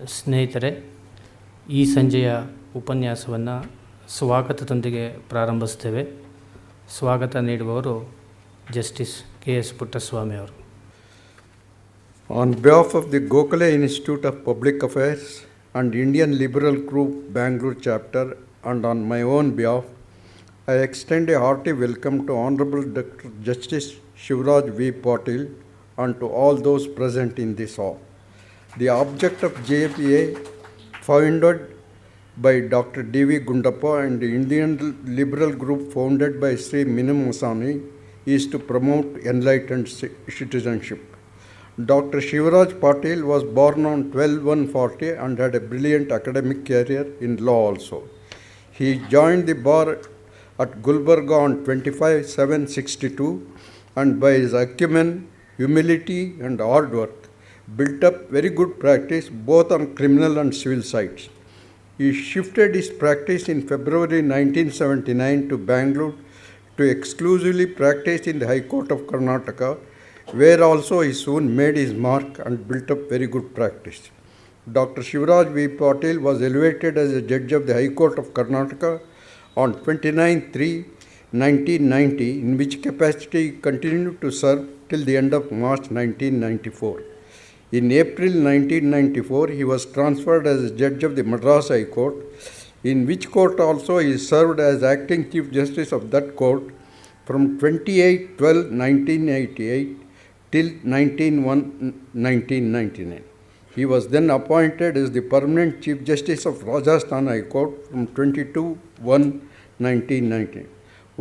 ಸ್ನೇಹಿತರೆ, ಈ ಸಂಜೆಯ ಉಪನ್ಯಾಸವನ್ನು ಸ್ವಾಗತದೊಂದಿಗೆ ಪ್ರಾರಂಭಿಸ್ತೇವೆ. ಸ್ವಾಗತ ನೀಡುವವರು ಜಸ್ಟಿಸ್ ಕೆ.ಎಸ್. ಪುಟ್ಟಸ್ವಾಮಿ ಅವರು. On behalf of the Gokhale Institute of Public Affairs and Indian Liberal Group Bangalore chapter, and on my own behalf, I extend a hearty welcome to Honorable Dr. Justice Shivraj V. Patil and to all those present in this hall. The object of JPA, founded by Dr. D.V. Gundappa and the Indian Liberal Group founded by Sri Minam Masani, is to promote enlightened citizenship. Dr. Shivraj Patil was born on 12/1/40 and had a brilliant academic career in law also. He joined the bar at Gulbarga on 25/7/62 and by his acumen, humility and hard work built up very good practice both on criminal and civil sides. He shifted his practice in February 1979 to Bangalore to exclusively practice in the High Court of Karnataka, where also he soon made his mark and built up very good practice. Dr. Shivraj V. Patil was elevated as a judge of the High Court of Karnataka on 29/3/1990, in which capacity he continued to serve till the end of March 1994. In April 1994, he was transferred as a judge of the Madras High Court, in which court also he served as acting Chief Justice of that court from 28/12/1988 till 19/1/1999. He was then appointed as the permanent Chief Justice of Rajasthan High Court from 22/1/1990.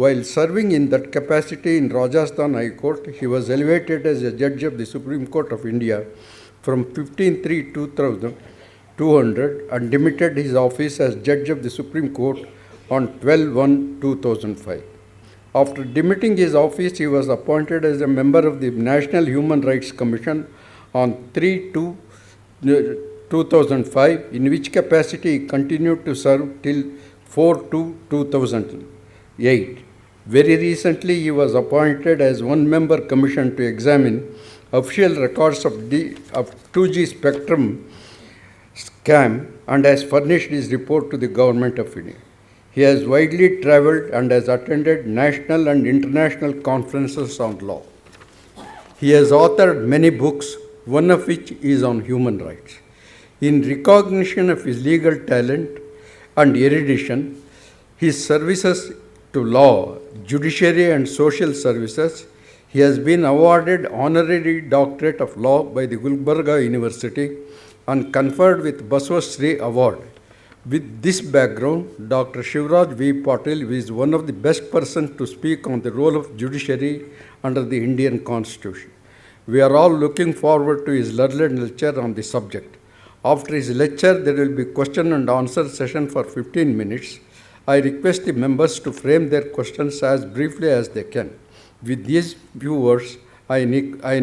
While serving in that capacity in Rajasthan High Court, he was elevated as a judge of the Supreme Court of India from 15/3/200 and demitted his office as judge of the Supreme Court on 12/1/2005. After demitting his office, he was appointed as a member of the National Human Rights Commission on 3/2/2005, in which capacity he continued to serve till 4/2/2008. Very recently, he was appointed as one-member commission to examine official records of 2G spectrum scam and has furnished his report to the Government of India. He has widely travelled and has attended national and international conferences on law. He has authored many books, one of which is on human rights. In recognition of his legal talent and erudition, his services to law, judiciary and social services, he has been awarded honorary doctorate of law by the Gulbarga University and conferred with Basava Shri Award. With this background, Dr. Shivraj V. Patil is one of the best persons to speak on the role of judiciary under the Indian Constitution. We are all looking forward to his learned lecture on the subject. After his lecture, there will be question and answer session for 15 minutes. I request the members to frame their questions as briefly as they can. With these few words, I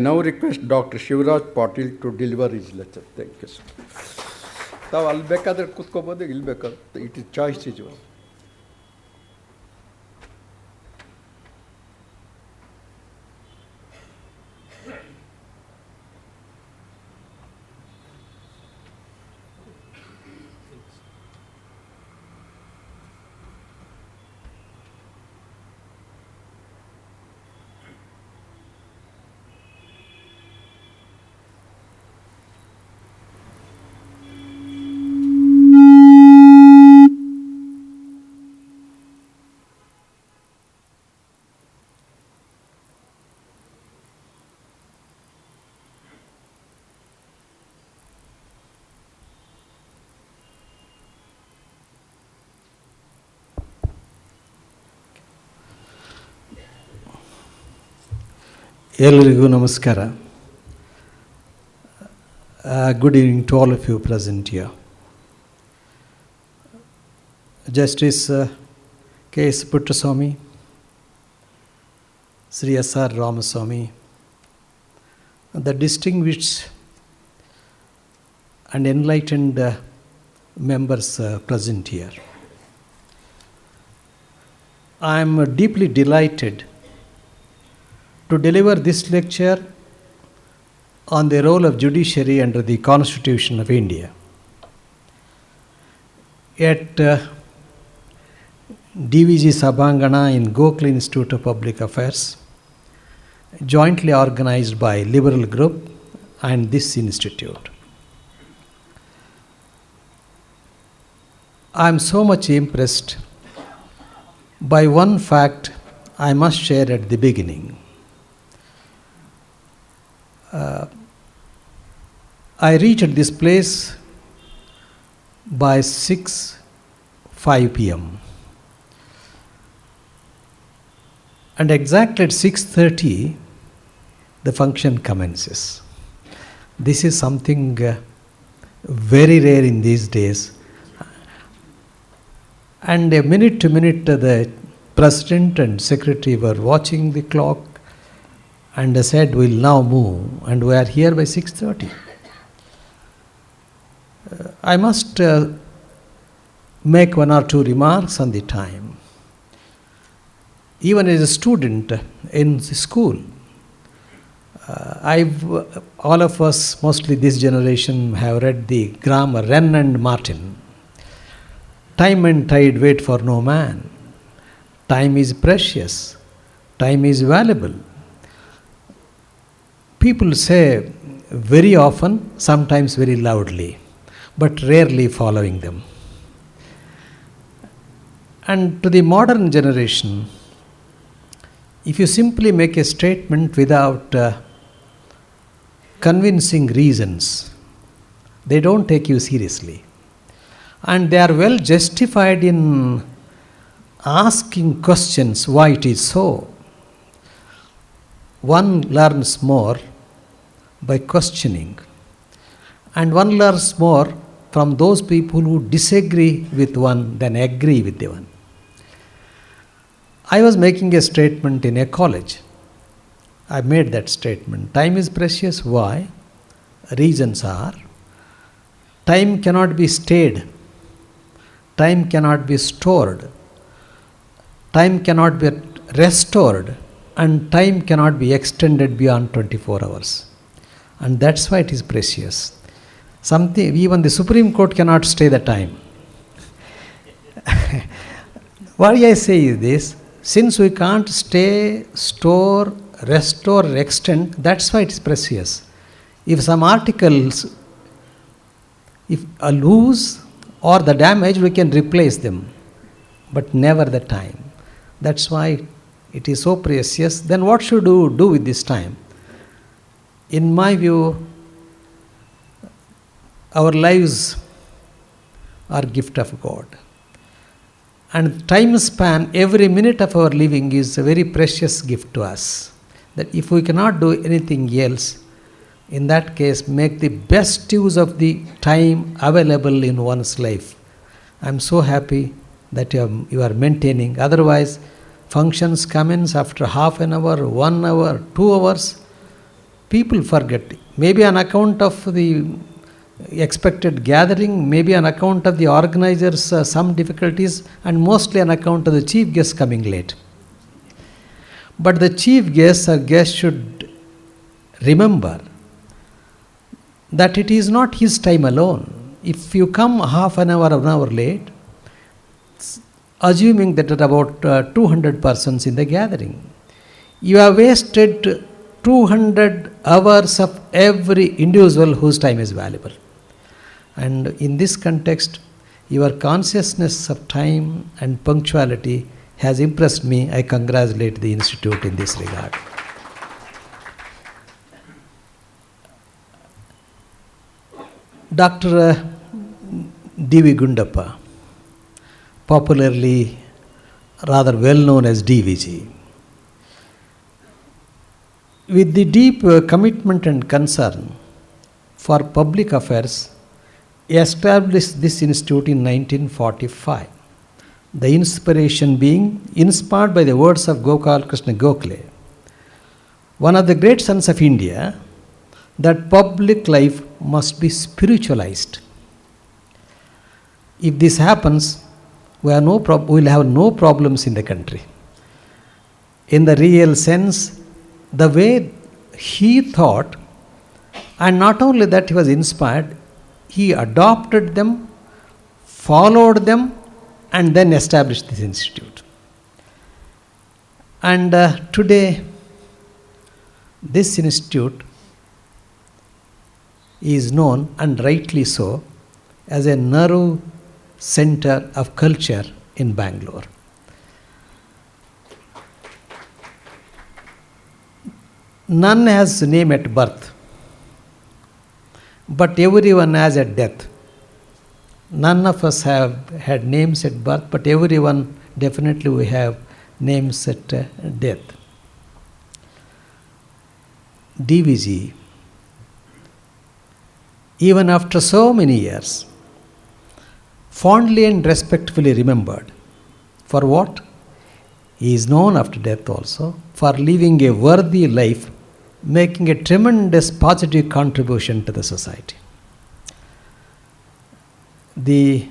now request Dr. Shivraj Patil to deliver his lecture. Thank you, sir. ತಾವು ಅಲ್ಲಿ ಬೇಕಾದ್ರೆ ಕೂತ್ಕೋಬೋದು, ಇಲ್ಲಿ ಬೇಕಾದ್ರೆ it is choice is yours. ಎಲ್ಲರಿಗೂ ನಮಸ್ಕಾರ. Good evening to all of you present here. Justice K.S. Puttaswamy, Sri S.R. Ramaswamy, the distinguished and enlightened members present here. I am deeply delighted to deliver this lecture on the role of judiciary under the Constitution of India. at DVG Sabhangana in Gokhale Institute of Public Affairs, jointly organized by Liberal Group and this institute. I am so much impressed by one fact I must share at the beginning. I reached this place by 5 p.m. and exactly at 6:30 the function commences. This is something very rare in these days. And a minute to minute the president and secretary were watching the clock and they said, "We'll now move," and we are here by 6:30. I must make one or two remarks on the time. Even as a student in the school, all of us, mostly this generation, have read the grammar, Wren and Martin. Time and tide wait for no man. Time is precious. Time is valuable. People say very often, sometimes very loudly, but rarely following them. And to the modern generation, if you simply make a statement without convincing reasons, they don't take you seriously. And they are well justified in asking questions why it is so. One learns more by questioning, and one learns more from those people who disagree with one than agree with the one. I was making a statement in a college. I made that statement. Time is precious. Why? Reasons are: time cannot be stayed. Time cannot be stored. Time cannot be restored. And time cannot be extended beyond 24 hours. And that's why it is precious. Even the Supreme Court cannot stay the time. Why I say is this: since we can't stay, store, restore, extend, that's why it is precious. If some articles, if a lose or the damage, we can replace them, but never the time. That's why it is so precious. Then what should we do with this time? In my view, our lives are gift of God. And time span, every minute of our living is a very precious gift to us. That if we cannot do anything else, in that case, make the best use of the time available in one's life. I am so happy that you are maintaining. Otherwise, functions commence after half an hour, 1 hour, 2 hours. People forget. Maybe on account of the expected gathering, maybe on account of the organizers' some difficulties, and mostly on account of the chief guest coming late. But the chief guest or guest should remember that it is not his time alone. If you come half an hour or 1 hour late, assuming that there are about 200 persons in the gathering, you have wasted 200 hours of every individual whose time is valuable. And in this context, your consciousness of time and punctuality has impressed me. I congratulate the institute in this regard. Dr. D.V. Gundappa, popularly rather well known as DVG, with the deep commitment and concern for public affairs, established this institute in 1945. The inspiration being inspired by the words of Gopal Krishna Gokhale, one of the great sons of India, that public life must be spiritualized. If this happens, we will have no problems in the country. In the real sense, the way he thought, and not only that he was inspired, he adopted them followed them, and then established this institute. And today, this institute is known, and rightly so, as a nerve center of culture in Bangalore. None has name at birth, but everyone has at death. None of us have had names at birth, but everyone definitely we have names at death. DVG, even after so many years, fondly and respectfully remembered. For what? He is known after death also for living a worthy life, making a tremendous positive contribution to the society. The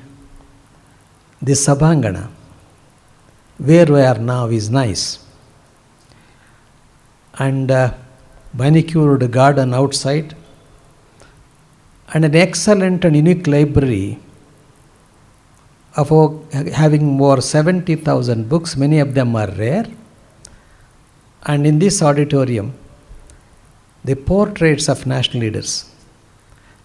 Sabhangana, where we are now, is nice. And manicured garden outside, and an excellent and unique library of having more 70,000 books, many of them are rare. And in this auditorium, the portraits of national leaders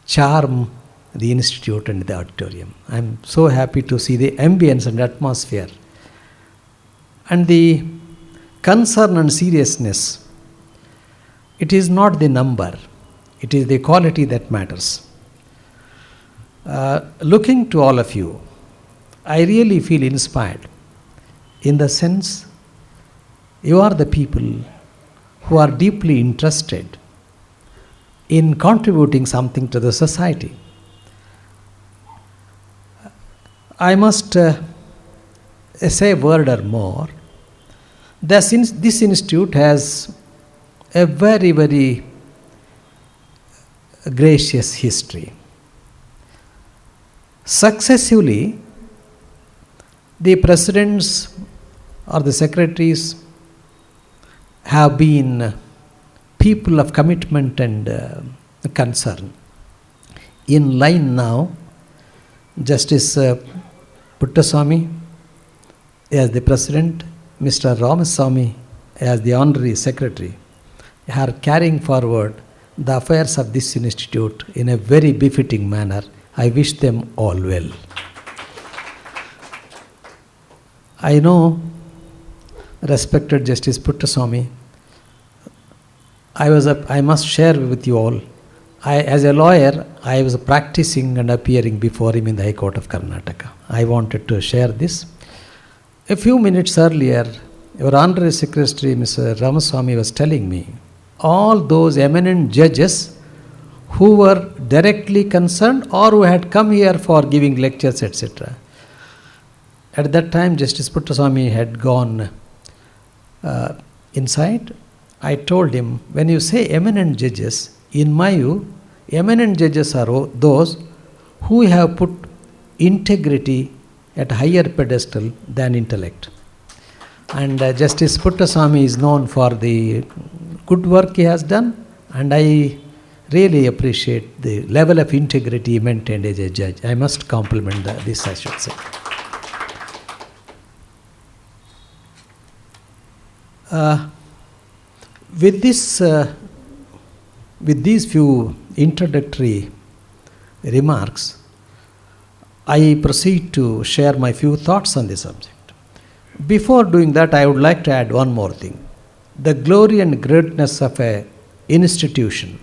charm the institute and the auditorium. I am so happy to see the ambience and atmosphere and the concern and seriousness. It is not the number, it is the quality that matters. Looking to all of you, I really feel inspired in the sense you are the people who are deeply interested in contributing something to the society. I must say a word or more. This institute has a very, very gracious history. Successively, the presidents or the secretaries have been people of commitment and concern. In line now, Justice Puttaswamy as the president, Mr. Ramaswamy as the honorary secretary, are carrying forward the affairs of this institute in a very befitting manner. I wish them all well. I know, respected Justice Puttaswamy, I must share with you all, as a lawyer, I was practicing and appearing before him in the High Court of Karnataka. I wanted to share this. A few minutes earlier, your Honorary Secretary, Mr. Ramaswamy, was telling me all those eminent judges who were directly concerned or who had come here for giving lectures, etc. At that time, Justice Puttaswamy had gone inside. I told him, when you say eminent judges, in my view, eminent judges are those who have put integrity at a higher pedestal than intellect. And Justice Puttaswamy is known for the good work he has done, and I really appreciate the level of integrity he maintained as a judge. I must compliment this, I should say. With these few introductory remarks, I proceed to share my few thoughts on the subject. Before doing that, I would like to add one more thing. The glory and greatness of an institution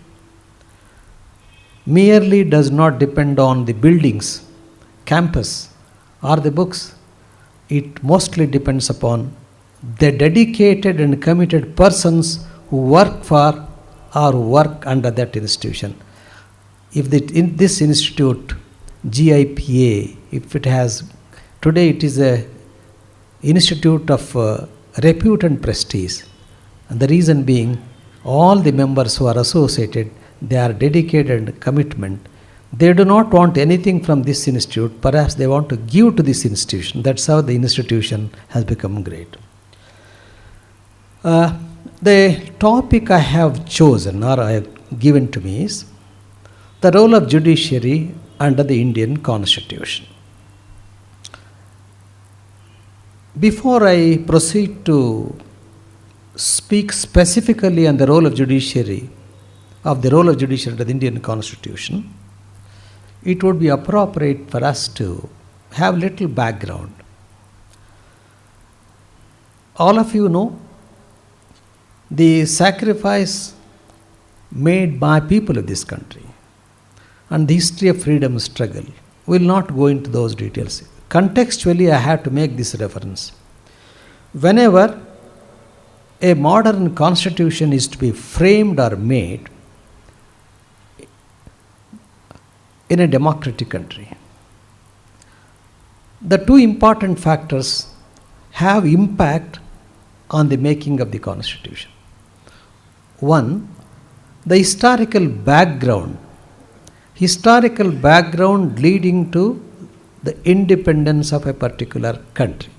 merely does not depend on the buildings, campus, or the books. It mostly depends upon the dedicated and committed persons who work for or who work under that institution. If in this institute, GIPA, if it has, today it is a institute of repute and prestige. And the reason being, all the members who are associated, they are dedicated and commitment. They do not want anything from this institute. Perhaps they want to give to this institution. That's how the institution has become great. The topic I have chosen or I have given to me is the role of judiciary under the Indian Constitution. Before I proceed to speak specifically on the role of judiciary, under the Indian Constitution, it would be appropriate for us to have little background. All of you know the sacrifice made by people of this country and the history of freedom struggle. We will not go into those details. Contextually, I have to make this reference. Whenever a modern constitution is to be framed or made in a democratic country, the two important factors have impact on the making of the constitution. One, the historical background leading to the independence of a particular country.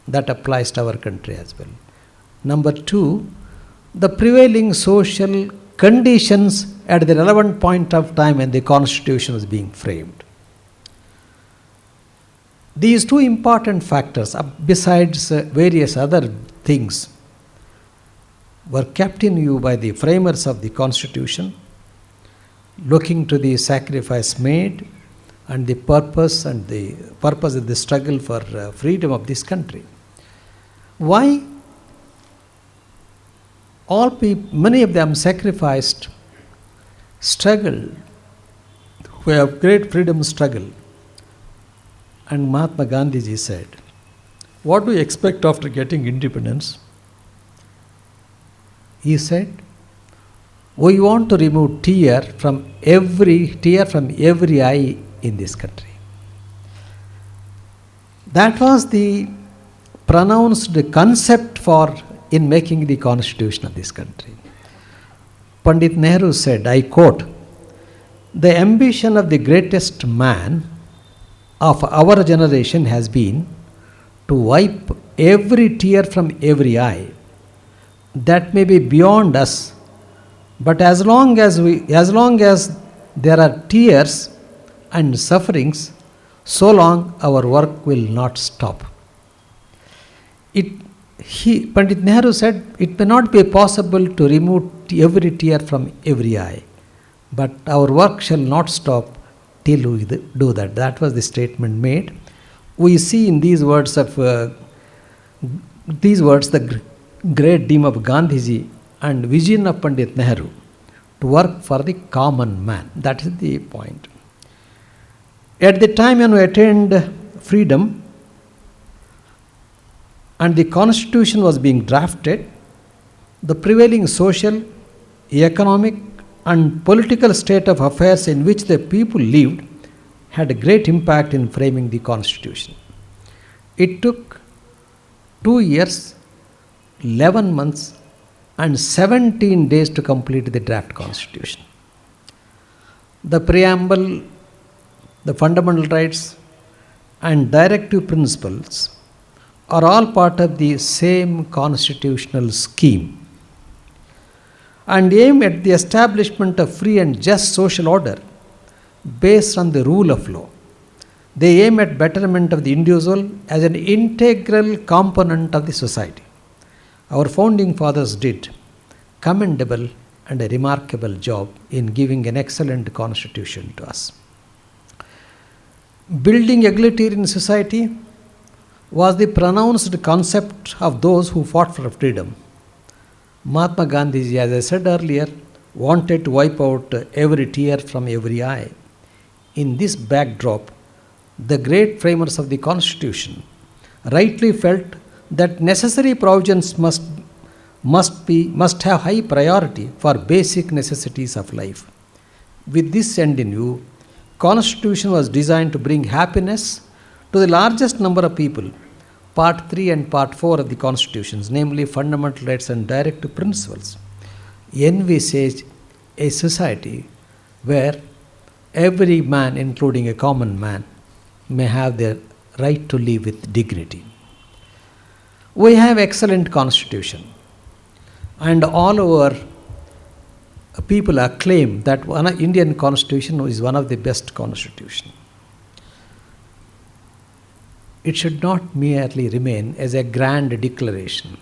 That applies to our country as well. Number two, the prevailing social conditions at the relevant point of time when the constitution was being framed. These two important factors, besides various other things, were kept in view by the framers of the constitution, looking to the sacrifice made and the purpose of the struggle for freedom of this country. Why many of them sacrificed, struggled, who have great freedom struggle. And Mahatma Gandhiji said, what do you expect after getting independence? He said, we want to remove tear from every eye in this country. That was the pronounced concept in making the constitution of this country. Pandit Nehru said, I quote, the ambition of the greatest man of our generation has been to wipe every tear from every eye. That may be beyond us, but as long as there are tears and sufferings, so long our work will not stop. Pandit Nehru said, it may not be possible to remove every tear from every eye, but our work shall not stop till we do that. That was the statement made. We see in these words the great dream of Gandhiji and vision of Pandit Nehru to work for the common man. That is the point. At the time when we attained freedom and the constitution was being drafted, the prevailing social, economic and political state of affairs in which the people lived had a great impact in framing the constitution. It took 2 years, 11 months and 17 days to complete the draft constitution. The preamble, the fundamental rights and directive principles are all part of the same constitutional scheme and aim at the establishment of free and just social order based on the rule of law. They aim at betterment of the individual as an integral component of the society. Our founding fathers did commendable and a remarkable job in giving an excellent constitution to us. Building egalitarian society was the pronounced concept of those who fought for freedom. Mahatma Gandhiji, as I said earlier, wanted to wipe out every tear from every eye. In this backdrop, the great framers of the Constitution rightly felt that necessary provisions must have high priority for basic necessities of life. With this end in view, Constitution was designed to bring happiness to the largest number of people. Part 3 and Part 4 of the Constitutions, namely fundamental rights and directive principles, envisage a society where every man, including a common man, may have their right to live with dignity. We have excellent Constitution, and all our people acclaim that Indian Constitution is one of the best Constitution. it should not merely remain as a grand declaration.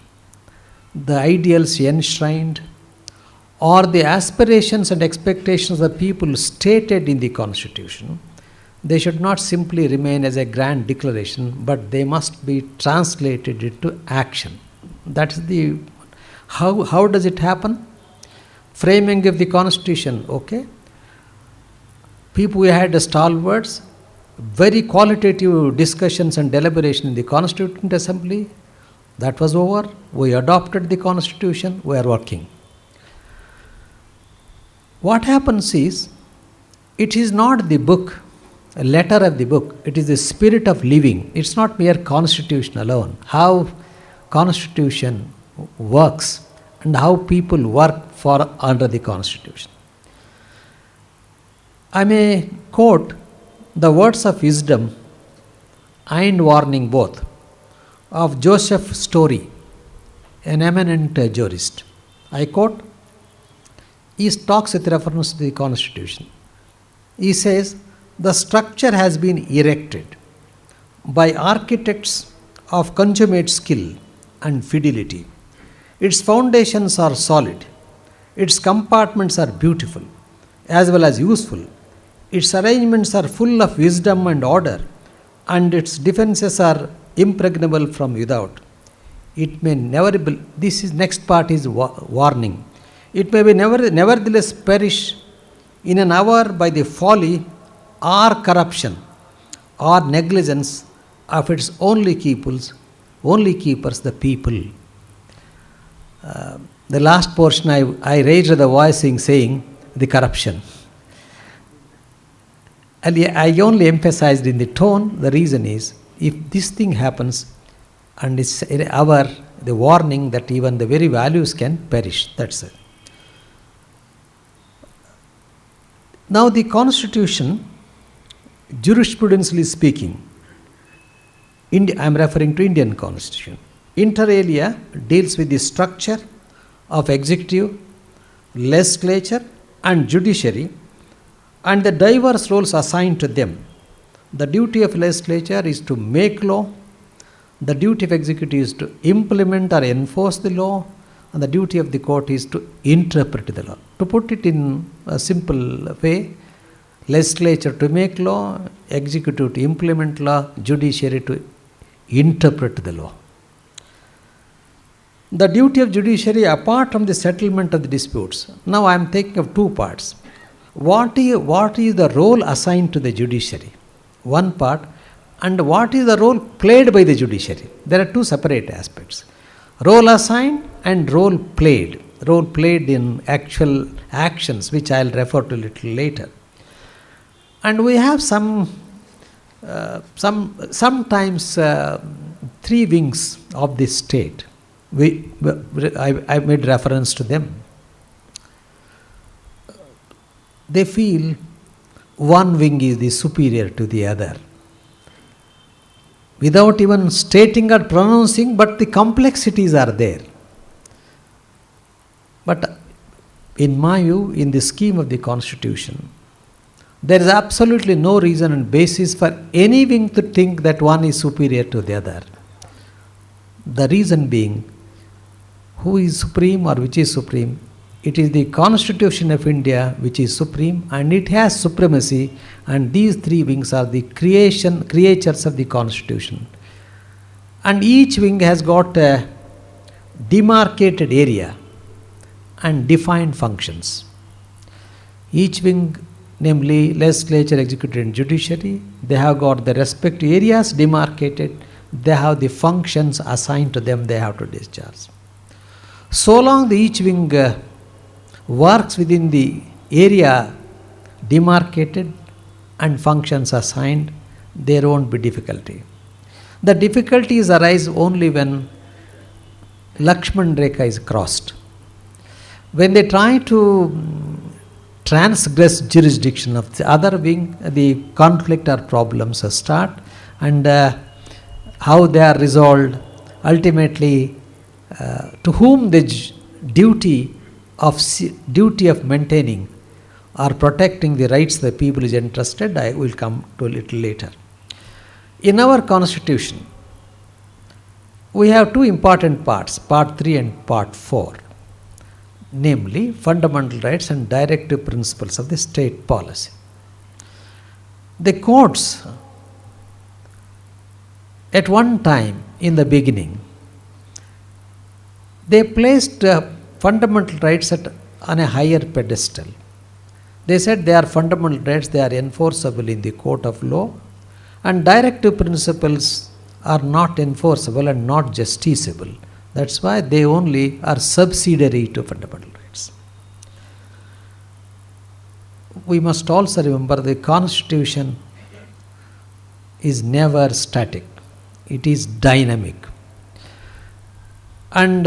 The ideals enshrined or the aspirations and expectations of the people stated in the Constitution, they should not simply remain as a grand declaration, but they must be translated into action. That's the how does it happen? Framing of the Constitution, okay. People, we had stalwarts, very qualitative discussions and deliberation in the Constituent Assembly. That was over. We adopted the Constitution. We are working. What happens is, it is not the book, a letter of the book. It is the spirit of living. It's not mere Constitution alone. How Constitution works and how people work for under the Constitution. I may quote the words of wisdom and warning both of Joseph Story, an eminent jurist. I quote, he talks with reference to the Constitution. He says, the structure has been erected by architects of consummate skill and fidelity. Its foundations are solid. Its compartments are beautiful as well as useful. Its arrangements are full of wisdom and order, and its defenses are impregnable from without. It may never be, this is next part is warning. It may be nevertheless perish in an hour by the folly or corruption or negligence of its only keepers, the people. The last portion I raised the voice saying the corruption. And I only emphasized in the tone. The reason is, if this thing happens, and it's the warning that even the very values can perish. That's it. Now the Constitution, jurisprudentially speaking, I am referring to Indian Constitution. Inter alia deals with the structure of executive, legislature and judiciary and the diverse roles assigned to them. The duty of legislature is to make law, the duty of executive is to implement or enforce the law, and the duty of the court is to interpret the law. To put it in a simple way, legislature to make law, executive to implement law, judiciary to interpret the law. The duty of judiciary apart from the settlement of the disputes. Now I am thinking of two parts. What is the role assigned to the judiciary? One part. And what is the role played by the judiciary? There are two separate aspects. Role assigned and role played. Role played in actual actions, which I will refer to a little later. And we have sometimes three wings of this state. I made reference to them. They feel one wing is the superior to the other. Without even stating or pronouncing, but the complexities are there. But in my view, in the scheme of the Constitution, there is absolutely no reason and basis for any wing to think that one is superior to the other. The reason being, who is supreme or which is supreme? It is the Constitution of India which is supreme, and it has supremacy, and these three wings are the creatures of the Constitution. And each wing has got a demarcated area and defined functions. Each wing, namely legislature, executive and judiciary, they have got the respective areas demarcated, they have the functions assigned to them they have to discharge. So long each wing works within the area demarcated and functions assigned, there won't be difficulty. The difficulties arise only when Lakshman Rekha is crossed. When they try to transgress jurisdiction of the other wing, the conflict or problems start, and how they are resolved, ultimately to whom the duty of maintaining or protecting the rights of the people is entrusted, I will come to a little later. In our constitution, we have two important parts, part 3 and part 4, namely fundamental rights and directive principles of the state policy. The courts, at one time in the beginning, they placed fundamental rights on a higher pedestal. They said they are fundamental rights, they are enforceable in the court of law, and directive principles are not enforceable and not justiciable. That's why they only are subsidiary to fundamental rights. We must also remember the Constitution is never static, it is dynamic. And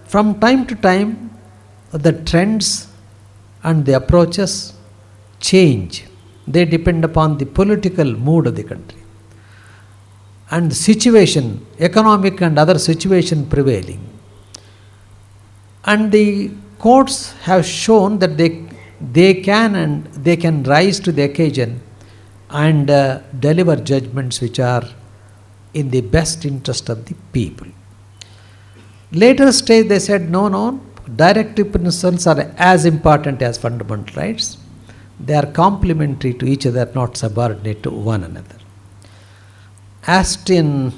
from time to time, the trends and the approaches change. They depend upon the political mood of the country and the situation, economic and other situation prevailing. And the courts have shown that they can rise to the occasion and deliver judgments which are in the best interest of the people. Later stage they said no, directive principles are as important as fundamental rights. They are complementary to each other, not subordinate to one another. Austin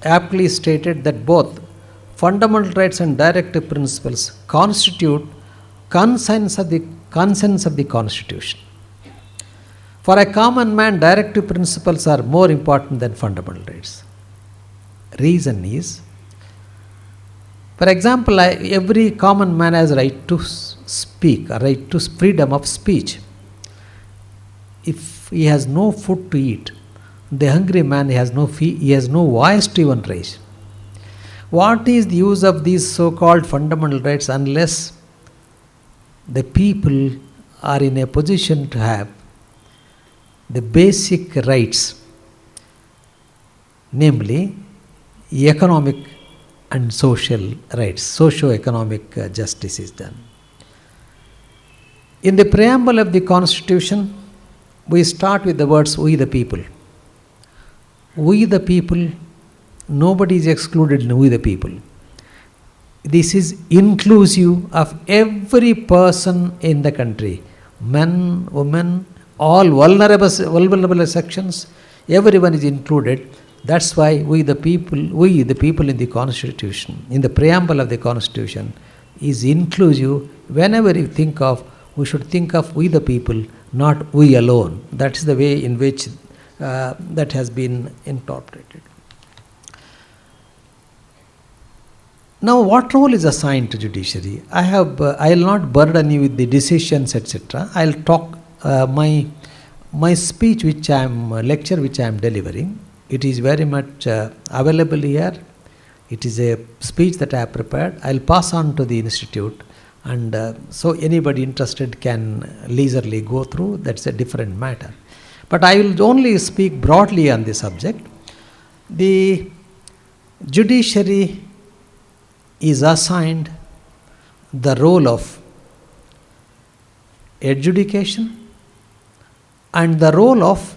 aptly stated that both fundamental rights and directive principles constitute conscience of the Constitution. For a common man, directive principles are more important than fundamental rights. Reason is, for example, every common man has a right to speak, a right to freedom of speech. If he has no food to eat, the hungry man he has no voice to even raise. What is the use of these so-called fundamental rights unless the people are in a position to have the basic rights, namely economic and social rights, socio-economic justice is done. In the preamble of the Constitution, we start with the words, we the people. We the people, nobody is excluded in we the people. This is inclusive of every person in the country, men, women, all vulnerable sections, everyone is included. That's why we the people in the Constitution, in the preamble of the Constitution, is inclusive. Whenever you think of, we should think of we the people, not we alone. That's the way in which that has been interpreted. Now, what role is assigned to judiciary? I will not burden you with the decisions, etc. I'll talk my speech, lecture which I am delivering. It is very much available here. It is a speech that I have prepared. I'll pass on to the institute, and so anybody interested can leisurely go through. That's a different matter. But I will only speak broadly on the subject. The judiciary is assigned the role of adjudication and the role of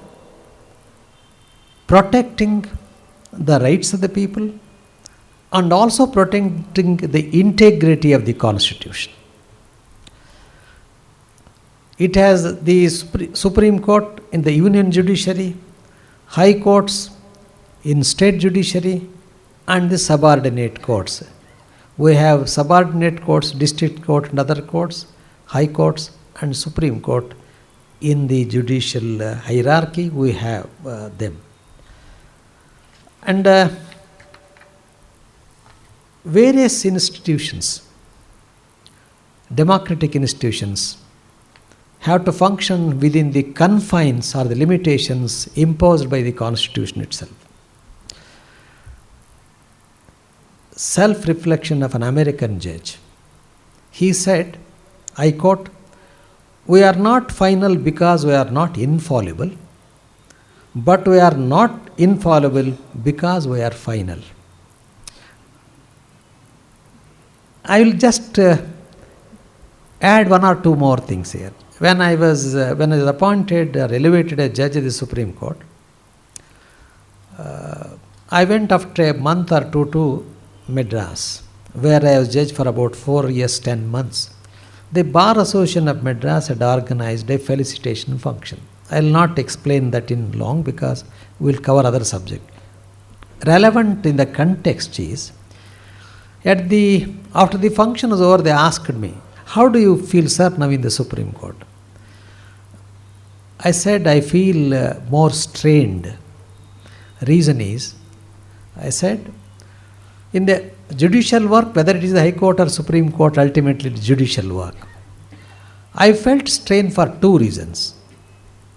protecting the rights of the people and also protecting the integrity of the Constitution. It has the Supreme Court in the Union Judiciary, High Courts in State Judiciary, and the subordinate courts. We have subordinate courts, District Court and other courts, High Courts and Supreme Court. In the judicial hierarchy, we have them. And various institutions, democratic institutions, have to function within the confines or the limitations imposed by the Constitution itself. Self-reflection of an American judge. He said, I quote, "We are not final because we are not infallible, but we are not infallible because we are final." I will just add one or two more things here. When I was appointed or elevated as judge of the Supreme Court, I went after a month or two to Madras, where I was judged for about 4 years, 10 months. The Bar Association of Madras had organized a felicitation function. I will not explain that in long because we will cover other subject. Relevant in the context is, after the function was over, they asked me, "How do you feel, sir, now in the Supreme Court?" I said, "I feel more strained." Reason is, I said, in the judicial work, whether it is the High Court or Supreme Court, ultimately the judicial work, I felt strain for two reasons.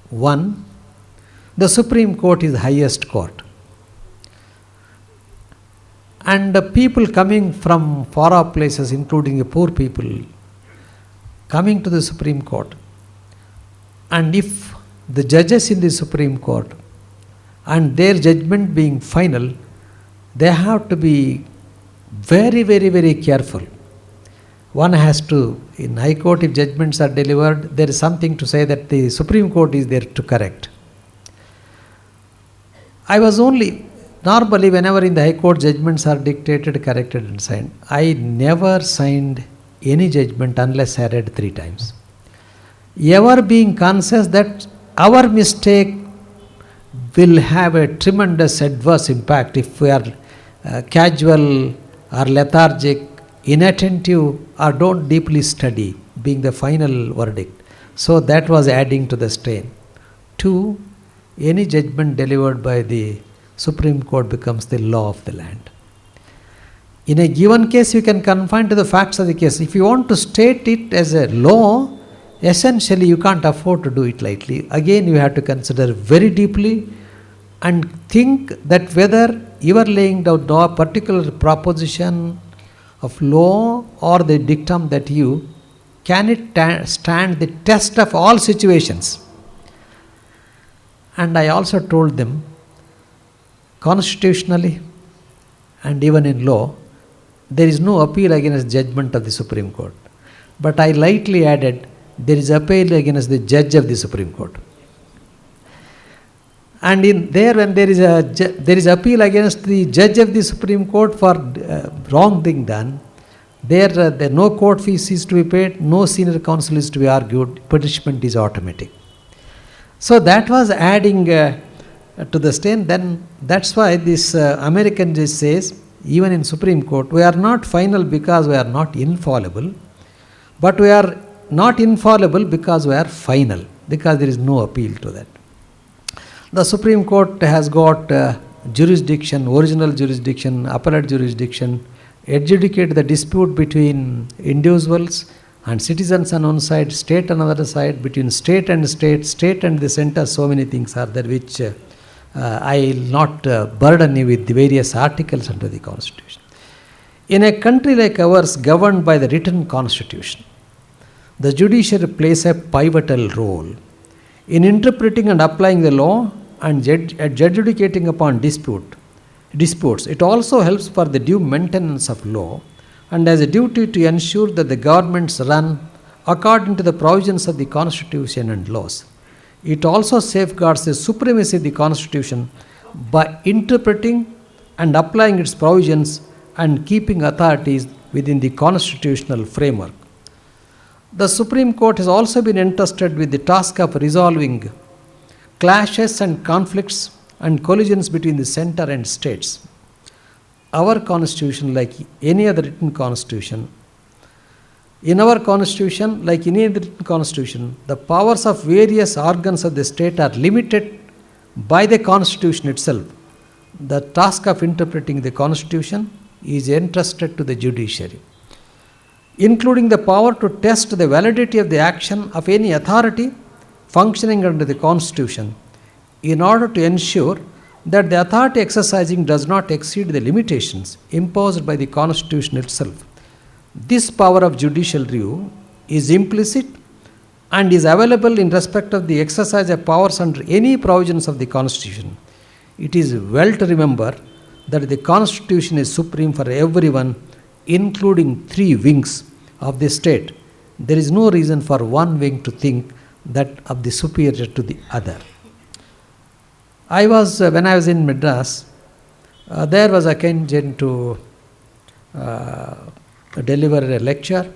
One, the Supreme Court is the highest court. And the people coming from far off places, including the poor people, coming to the Supreme Court. And if the judges in the Supreme Court and their judgment being final, they have to be very, very, very careful. One has to, in High Court, if judgments are delivered, there is something to say that the Supreme Court is there to correct. I was only, normally whenever in the High Court judgments are dictated, corrected and signed, I never signed any judgment unless I read 3 times. Ever being conscious that our mistake will have a tremendous adverse impact if we are casual or lethargic, inattentive or don't deeply study, being the final verdict. So that was adding to the strain. 2, any judgment delivered by the Supreme Court becomes the law of the land. In a given case, you can confine to the facts of the case. If you want to state it as a law, essentially you can't afford to do it lightly. Again, you have to consider very deeply and think that whether you are laying down a particular proposition of law or the dictum that you, can it stand the test of all situations? And I also told them, constitutionally and even in law, there is no appeal against judgment of the Supreme Court. But I lightly added, there is appeal against the judge of the Supreme Court. And in there, when there is appeal against the judge of the Supreme Court for wrong thing done, there no court fees is to be paid, no senior counsel is to be argued, punishment is automatic. So that was adding to the strain. Then that's why this American judge says, even in Supreme Court, we are not final because we are not infallible, but we are not infallible because we are final, because there is no appeal to that. The Supreme Court has got jurisdiction, original jurisdiction, appellate jurisdiction, adjudicate the dispute between individuals and citizens on one side, state on the other side, between state and the center. So many things are there which I will not burden you with the various articles under the Constitution. In a country like ours, governed by the written Constitution, the judiciary plays a pivotal role in interpreting and applying the law and adjudicating upon disputes. It also helps for the due maintenance of law and has a duty to ensure that the governments run according to the provisions of the Constitution and laws. It also safeguards the supremacy of the Constitution by interpreting and applying its provisions and keeping authorities within the constitutional framework. The Supreme Court has also been entrusted with the task of resolving clashes and conflicts and collisions between the center and states. Our Constitution, like any other written Constitution, in our Constitution, like any other written Constitution, the powers of various organs of the state are limited by the Constitution itself. The task of interpreting the Constitution is entrusted to the judiciary, including the power to test the validity of the action of any authority functioning under the Constitution in order to ensure that the authority exercising does not exceed the limitations imposed by the Constitution itself. This power of judicial review is implicit and is available in respect of the exercise of powers under any provisions of the Constitution. It is well to remember that the Constitution is supreme for everyone, including 3 wings of the state. There is no reason for one wing to think that of the superior to the other. When I was in Madras, there was occasion to deliver a lecture,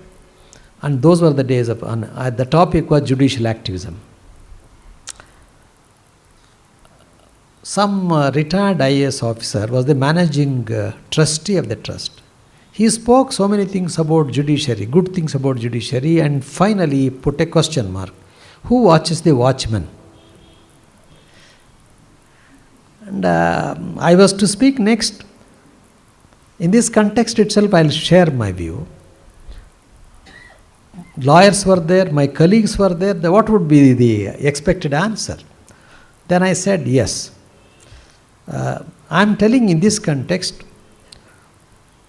and those were the days of, the topic was judicial activism. Some retired IAS officer was the managing trustee of the trust. He spoke so many things about judiciary, good things about judiciary, and finally he put a question mark. Who watches the watchman? And I was to speak next. In this context itself, I will share my view. Lawyers were there, my colleagues were there. What would be the expected answer? Then I said, yes. I am telling in this context,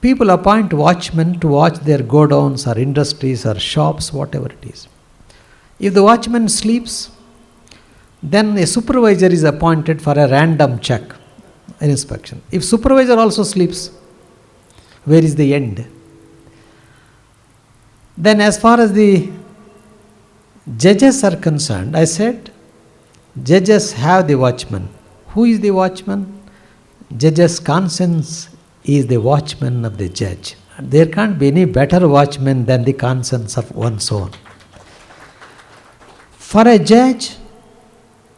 people appoint watchmen to watch their godowns or industries or shops, whatever it is. If the watchman sleeps, then a supervisor is appointed for a random check, an inspection. If supervisor also sleeps, where is the end? Then as far as the judges are concerned, I said, judges have the watchman. Who is the watchman? Judge's conscience is the watchman of the judge. There can't be any better watchman than the conscience of one's own. For a judge,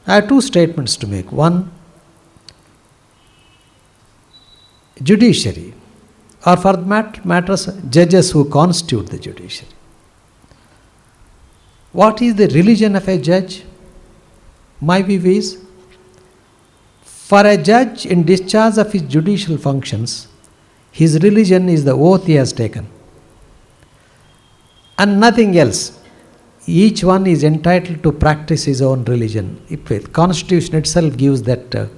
I have two statements to make. One, judiciary, or for that matters, judges who constitute the judiciary. What is the religion of a judge? My view is, for a judge in discharge of his judicial functions, his religion is the oath he has taken, and nothing else. Each one is entitled to practice his own religion. The Constitution itself gives that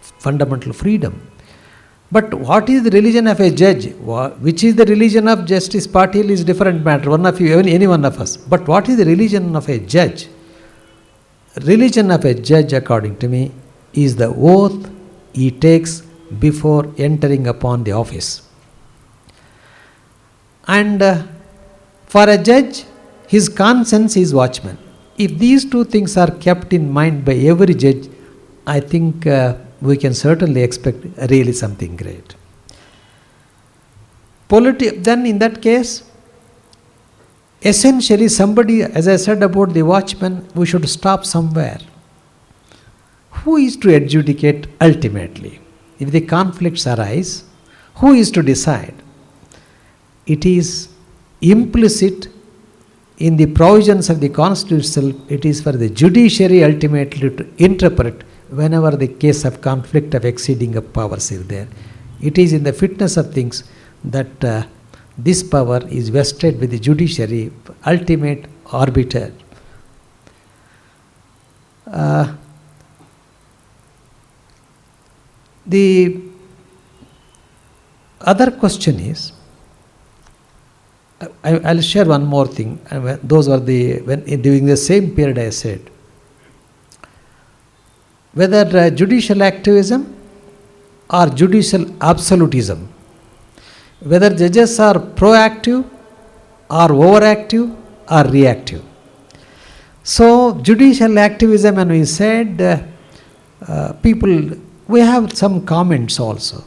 fundamental freedom. But what is the religion of a judge? Which is the religion of Justice Patil is different matter. One of you, any one of us. But what is the religion of a judge? Religion of a judge, according to me, is the oath he takes before entering upon the office. And for a judge, his conscience is watchman. If these two things are kept in mind by every judge, I think we can certainly expect really something great. Then in that case, essentially somebody, as I said about the watchman, we should stop somewhere. Who is to adjudicate ultimately? If the conflicts arise, who is to decide? It is implicit in the provisions of the Constitution itself. It is for the judiciary ultimately to interpret whenever the case of conflict of exceeding of powers is there. It is in the fitness of things that this power is vested with the judiciary, ultimate arbiter. The other question is, I'll share one more thing. Those were during the same period I said, whether judicial activism or judicial absolutism, whether judges are proactive or overactive or reactive. So judicial activism, when we said, we have some comments also.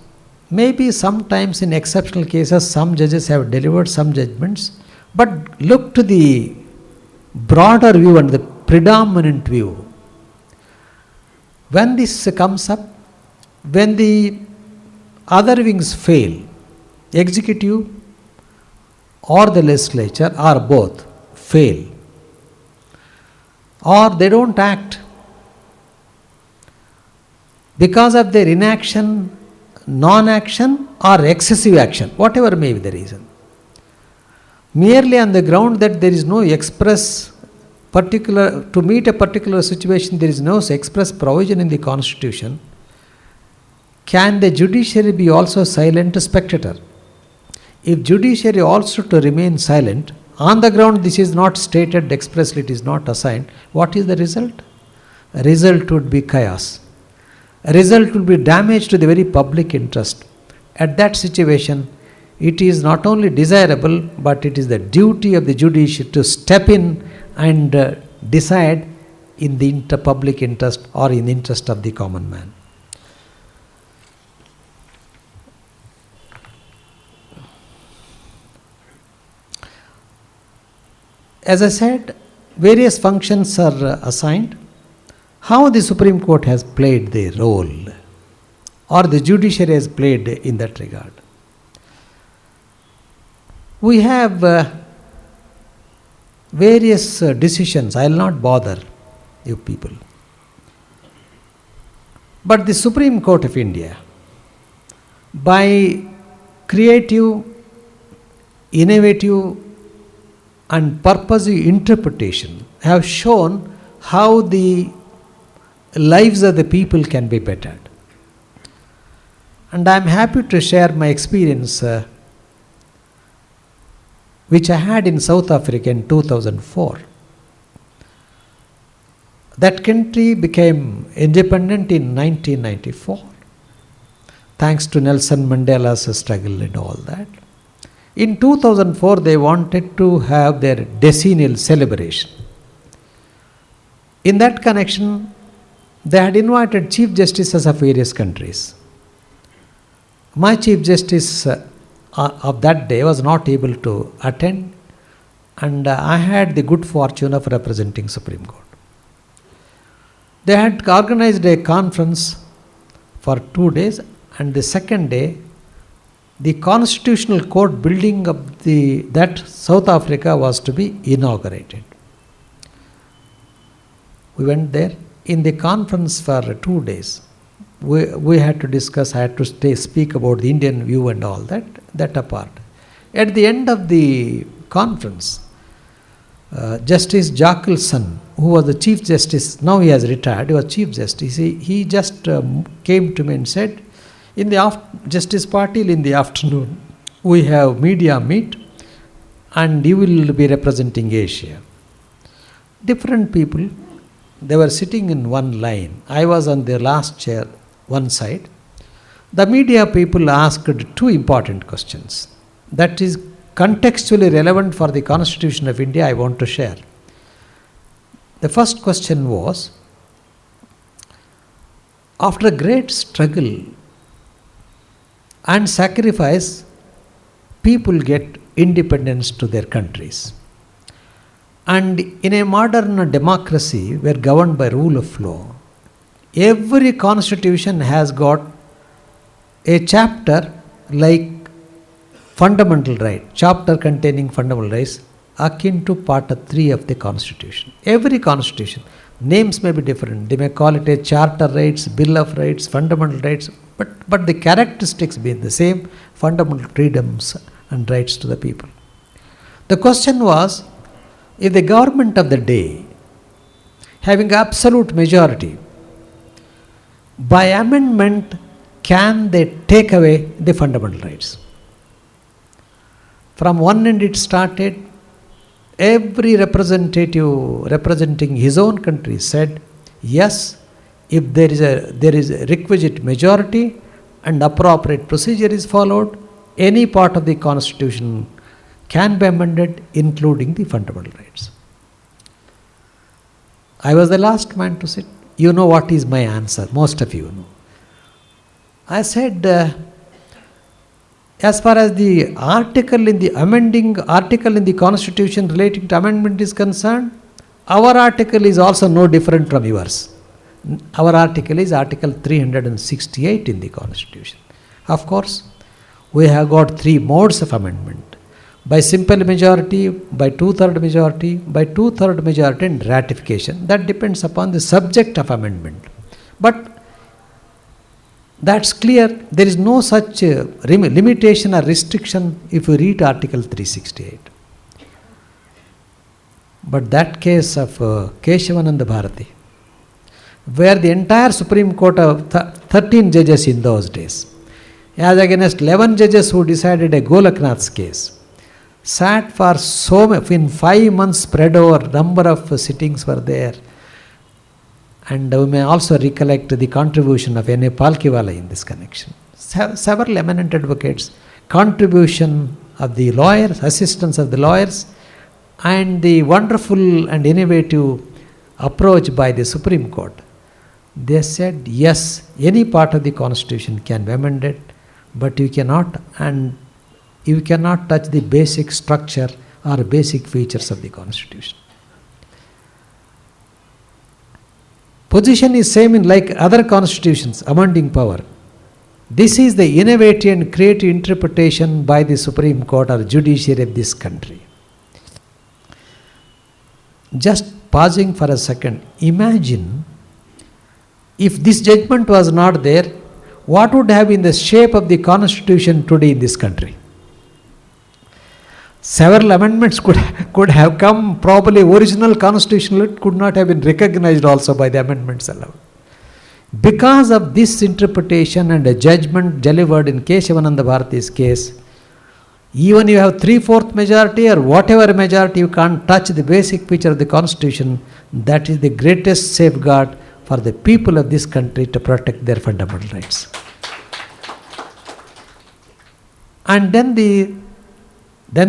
Maybe sometimes in exceptional cases some judges have delivered some judgments, but look to the broader view and the predominant view. When this comes up, when the other wings fail, executive or the legislature or both fail, or they don't act because of their inaction, non-action or excessive action, whatever may be the reason, merely on the ground that there is no express particular, to meet a particular situation, there is no express provision in the Constitution, can the judiciary be also silent spectator? If judiciary also to remain silent, on the ground this is not stated expressly, it is not assigned, what is the result? A result would be chaos. A result will be damage to the very public interest. At that situation, it is not only desirable, but it is the duty of the judiciary to step in and decide in the public interest or in the interest of the common man. as I said, various functions are assigned. How the Supreme Court has played the role, or the judiciary has played in that regard. We have various decisions. I will not bother you people. But the Supreme Court of India, by creative, innovative and purposive interpretation, have shown how the lives of the people can be bettered. And I am happy to share my experience which I had in South Africa in 2004. That country became independent in 1994, thanks to Nelson Mandela's struggle and all that. In 2004, they wanted to have their decennial celebration. In that connection, they had invited chief justices of various countries. My chief justice of that day was not able to attend, and I had the good fortune of representing Supreme Court. They had organized a conference for 2 days, and the second day, the Constitutional Court building of that South Africa was to be inaugurated. We went there. In the conference for 2 days, we had to discuss, I had to speak about the Indian view and all that apart. At the end of the conference, Justice Jackelson, who was the Chief Justice, now he has retired, he was Chief Justice, he just came to me and said, in the Justice Patil, in the afternoon, we have media meet and you will be representing Asia. Different people, they were sitting in one line. I was on the last chair, one side. The media people asked 2 important questions that is contextually relevant for the Constitution of India. I want to share. The first question was, after a great struggle and sacrifice, people get independence to their countries. And in a modern democracy, we are governed by rule of law. Every constitution has got a chapter like fundamental right, chapter containing fundamental rights, akin to part 3 of the constitution. Every constitution, names may be different. They may call it a charter rights, bill of rights, fundamental rights, but the characteristics being the same, fundamental freedoms and rights to the people. The question was, if the government of the day, having absolute majority, by amendment, can they take away the fundamental rights? From one end it started, every representative representing his own country said, yes, if there is a requisite majority and appropriate procedure is followed, any part of the constitution can be amended, including the fundamental rights. I was the last man to sit. You know what is my answer, most of you know. I said, as far as the article in the amending article in the constitution relating to amendment is concerned, our article is also no different from yours. Our article is Article 368 in the constitution. Of course, we have got 3 modes of amendment. By simple majority, by 2/3 majority, by 2/3 majority and ratification. That depends upon the subject of amendment. But that's clear, there is no such limitation or restriction if you read Article 368. But that case of Keshavananda Bharati, where the entire Supreme Court of 13 judges in those days, as against 11 judges who decided a Golaknath's case, sat for in 5 months spread over, number of sittings were there. And we may also recollect the contribution of N.A. Palkiwala in this connection. Several eminent advocates, contribution of the lawyers, assistance of the lawyers, and the wonderful and innovative approach by the Supreme Court. They said, yes, any part of the constitution can be amended, but you cannot touch the basic structure are basic features of the Constitution. Position is same in like other constitutions, amounting power. This is the innovative and creative interpretation by the Supreme Court or judiciary of this country. Just pausing for a second, imagine if this judgment was not there, what would have been the shape of the Constitution today in this country? Several amendments could have come, probably original Constitution could not have been recognized also by the amendments allowed. Because of this interpretation and a judgment delivered in Keshavananda Bharati's case, even you have 3/4 majority or whatever majority, you can't touch the basic feature of the Constitution. That is the greatest safeguard for the people of this country to protect their fundamental rights. And then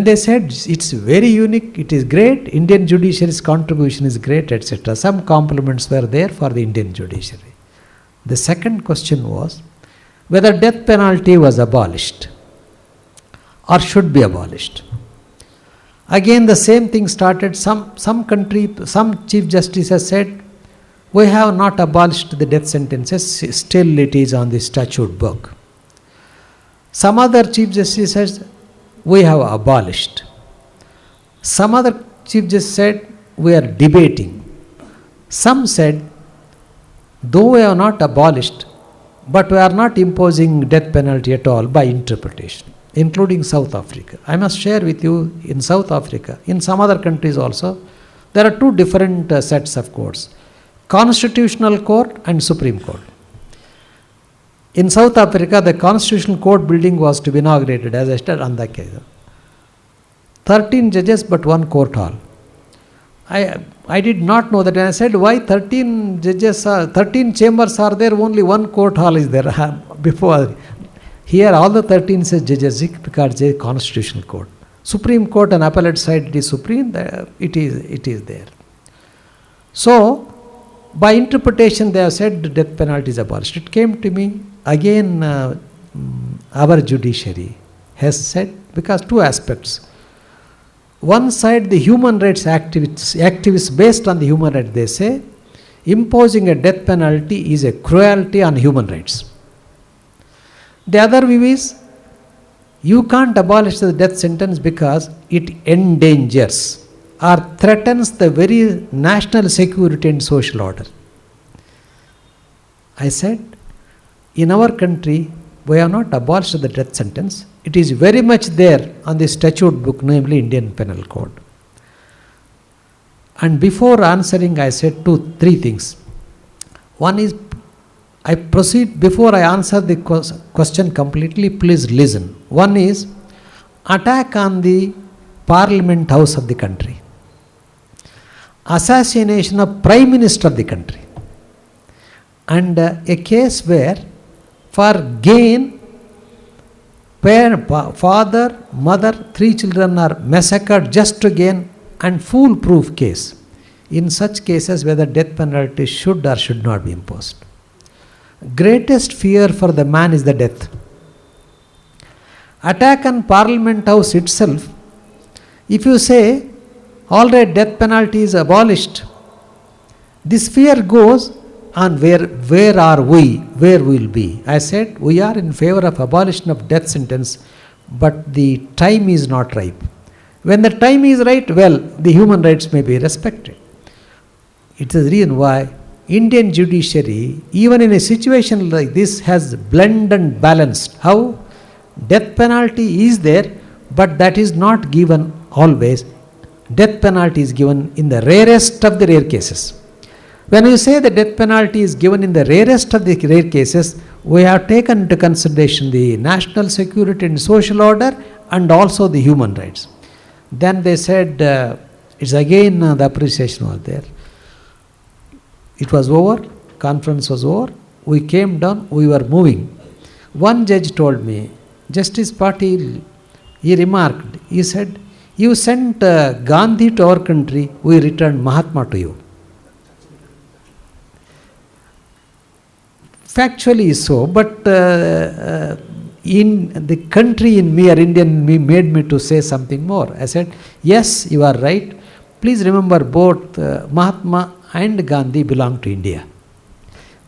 they said it's very unique, it is great, Indian judiciary's contribution is great, etc. Some compliments were there for the Indian judiciary. The second question was whether death penalty was abolished or should be abolished. Again the same thing started. Some chief justices said, we have not abolished the death sentences, still it is on the statute book. Some other chief justices said, we have abolished. Some other chief justice said, we are debating. Some said, though we have not abolished, but we are not imposing death penalty at all by interpretation, including South Africa. I must share with you, in South Africa, in some other countries also, there are two different sets of courts, Constitutional Court and Supreme Court. In South Africa, the Constitutional Court building was to be inaugurated, as I said, on that case. 13 judges but one court hall. I did not know that, and I said, why 13 chambers are there, only one court hall is there. Before, here all the 13 says judges because they Constitutional Court. Supreme Court and appellate side, it is supreme, it is there. So, by interpretation they have said the death penalty is abolished. It came to me, again our judiciary has said, because two aspects. One side, the human rights activists based on the human rights, they say imposing a death penalty is a cruelty on human rights. The other view is you can't abolish the death sentence because it endangers or threatens the very national security and social order. I said, in our country, we have not abolished the death sentence. It is very much there on the statute book, namely Indian Penal Code. And before answering, I said three things. One is, I proceed, before I answer the question completely, please listen. One is, attack on the Parliament House of the country. Assassination of Prime Minister of the country. And a case where, for gain, father, mother, 3 children are massacred just to gain, and foolproof case. In such cases, whether death penalty should or should not be imposed. Greatest fear for the man is the death. Attack on Parliament House itself, if you say, all right, death penalty is abolished, this fear goes on where are we, where we will be. I said, we are in favor of abolition of death sentence, but the time is not ripe. When the time is right, well, the human rights may be respected. It is the reason why Indian judiciary, even in a situation like this, has blended and balanced. How? Death penalty is there, but that is not given always. Death penalty is given in the rarest of the rare cases. When you say the death penalty is given in the rarest of the rare cases, we have taken into consideration the national security and social order and also the human rights. Then they said, it's again the appreciation was there. It was over, conference was over, we came down, we were moving. One judge told me, Justice Patil, he remarked, he said, you sent Gandhi to our country, we returned Mahatma to you. Factually so, but in the country in me or Indian in me made me to say something more. I said, yes, you are right. Please remember both Mahatma and Gandhi belong to India.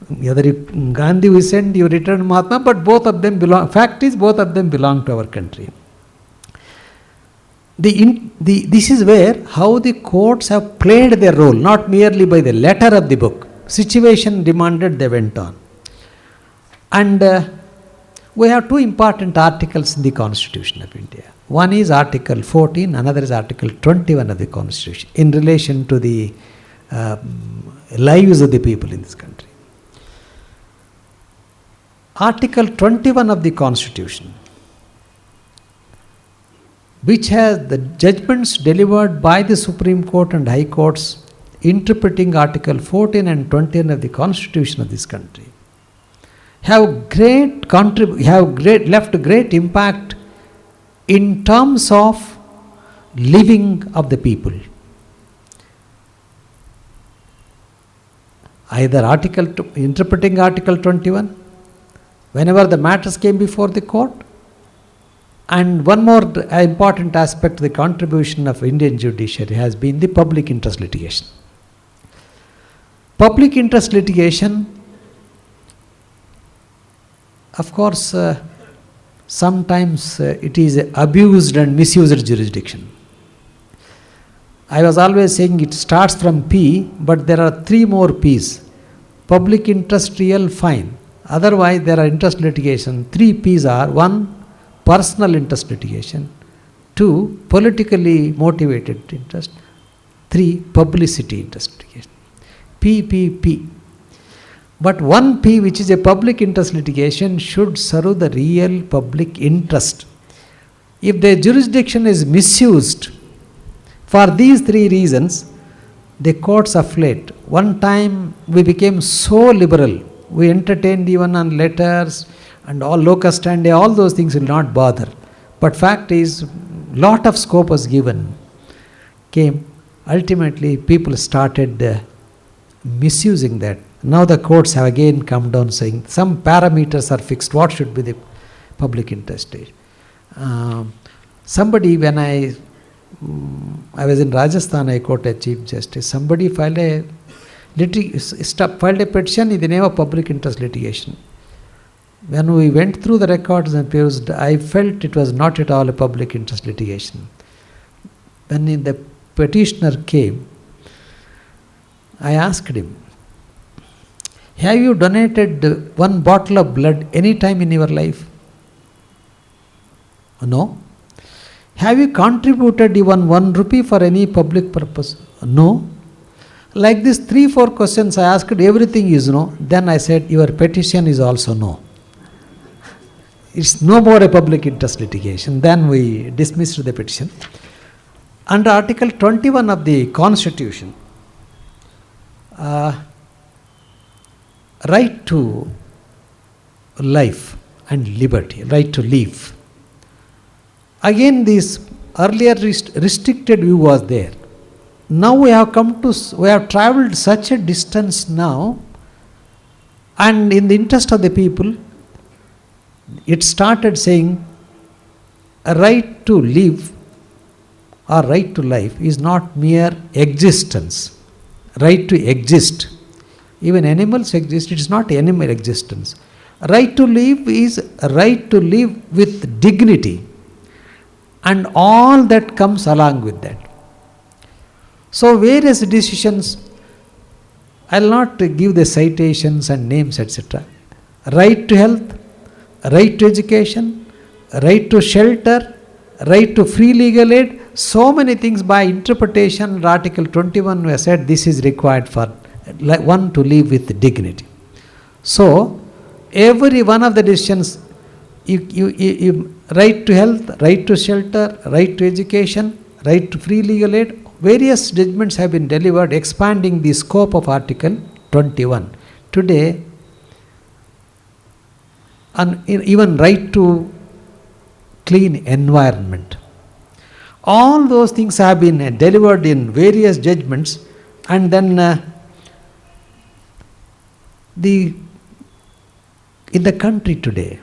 Whether Gandhi we send, you return Mahatma, but both of them belong. Fact is, both of them belong to our country. This is where how the courts have played their role, not merely by the letter of the book. Situation demanded, they went on. And we have two important articles in the Constitution of India. One is Article 14, another is Article 21 of the Constitution in relation to the lives of the people in this country. Article 21 of the Constitution, which has the judgments delivered by the Supreme Court and High Courts interpreting Article 14 and 21 of the Constitution of this country, have left great impact in terms of living of the people. Either interpreting Article 21, whenever the matters came before the court, and one more important aspect of the contribution of Indian judiciary has been the public interest litigation. Public interest litigation, of course, sometimes it is abused and misused jurisdiction. I was always saying it starts from P, but there are three more P's. Public interest, real, fine. Otherwise, there are interest litigation. Three P's are: 1, personal interest litigation; 2, politically motivated interest; 3, publicity interest litigation. P. But one P, which is a public interest litigation, should serve the real public interest. If the jurisdiction is misused for these three reasons, the courts afflate. One time we became so liberal, we entertained even on letters and all locus standi, all those things will not bother. But fact is, lot of scope was given. Ultimately people started misusing that. Now the courts have again come down saying some parameters are fixed. What should be the public interest? Somebody, when I was in Rajasthan High Court as Chief Justice, somebody filed a petition in the name of public interest litigation. When we went through the records and perused, I felt it was not at all a public interest litigation. When the petitioner came, I asked him, have you donated one bottle of blood any time in your life? No. Have you contributed even 1 rupee for any public purpose? No. Like this 3-4 questions I asked, everything is no. Then I said, your petition is also no. It's no more a public interest litigation. Then we dismissed the petition. Under Article 21 of the Constitution, right to life and liberty, right to live. Again, this earlier restricted view was there. Now we have travelled such a distance now, and in the interest of the people, it started saying a right to live or right to life is not mere existence. Right to exist. Even animals exist, it is not animal existence. Right to live is a right to live with dignity and all that comes along with that. So various decisions, I will not give the citations and names, etc. Right to health, right to education, right to shelter, right to free legal aid, so many things by interpretation. Article 21 we said this is required for one to live with dignity. So every one of the decisions, you right to health, right to shelter, right to education, right to free legal aid, various judgments have been delivered expanding the scope of Article 21. Today, even right to clean environment. All those things have been delivered in various judgments, and then in the country today,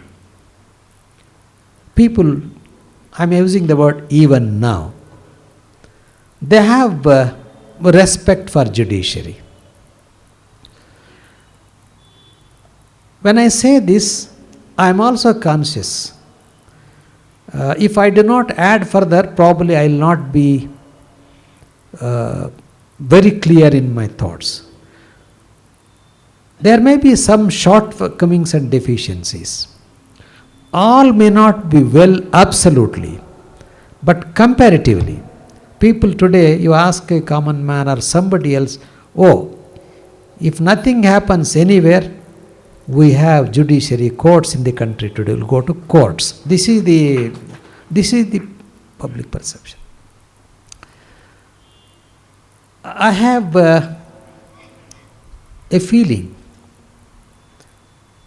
people, I'm using the word even now, they have respect for judiciary. When I say this, I am also conscious. If I do not add further, probably I will not be very clear in my thoughts. There may be some shortcomings and deficiencies. All may not be well absolutely, but comparatively. People today, you ask a common man or somebody else, oh, if nothing happens anywhere, we have judiciary courts in the country today. We'll go to courts. This is the public perception. I have a feeling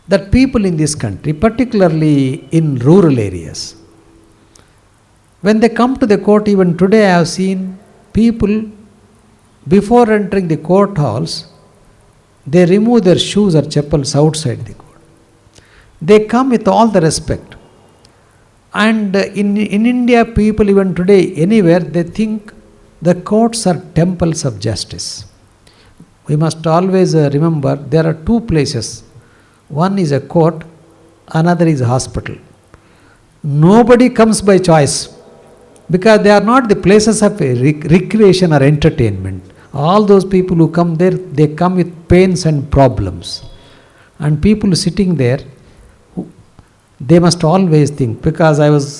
that people in this country, particularly in rural areas, when they come to the court, even today I have seen people, before entering the court halls, they remove their shoes or chappals outside the court. They come with all the respect. And in India, people even today, anywhere, they think the courts are temples of justice. We must always remember there are two places. One is a court, another is a hospital. Nobody comes by choice, because they are not the places of recreation or entertainment. All those people who come there, they come with pains and problems. And people sitting there, they must always think, because I was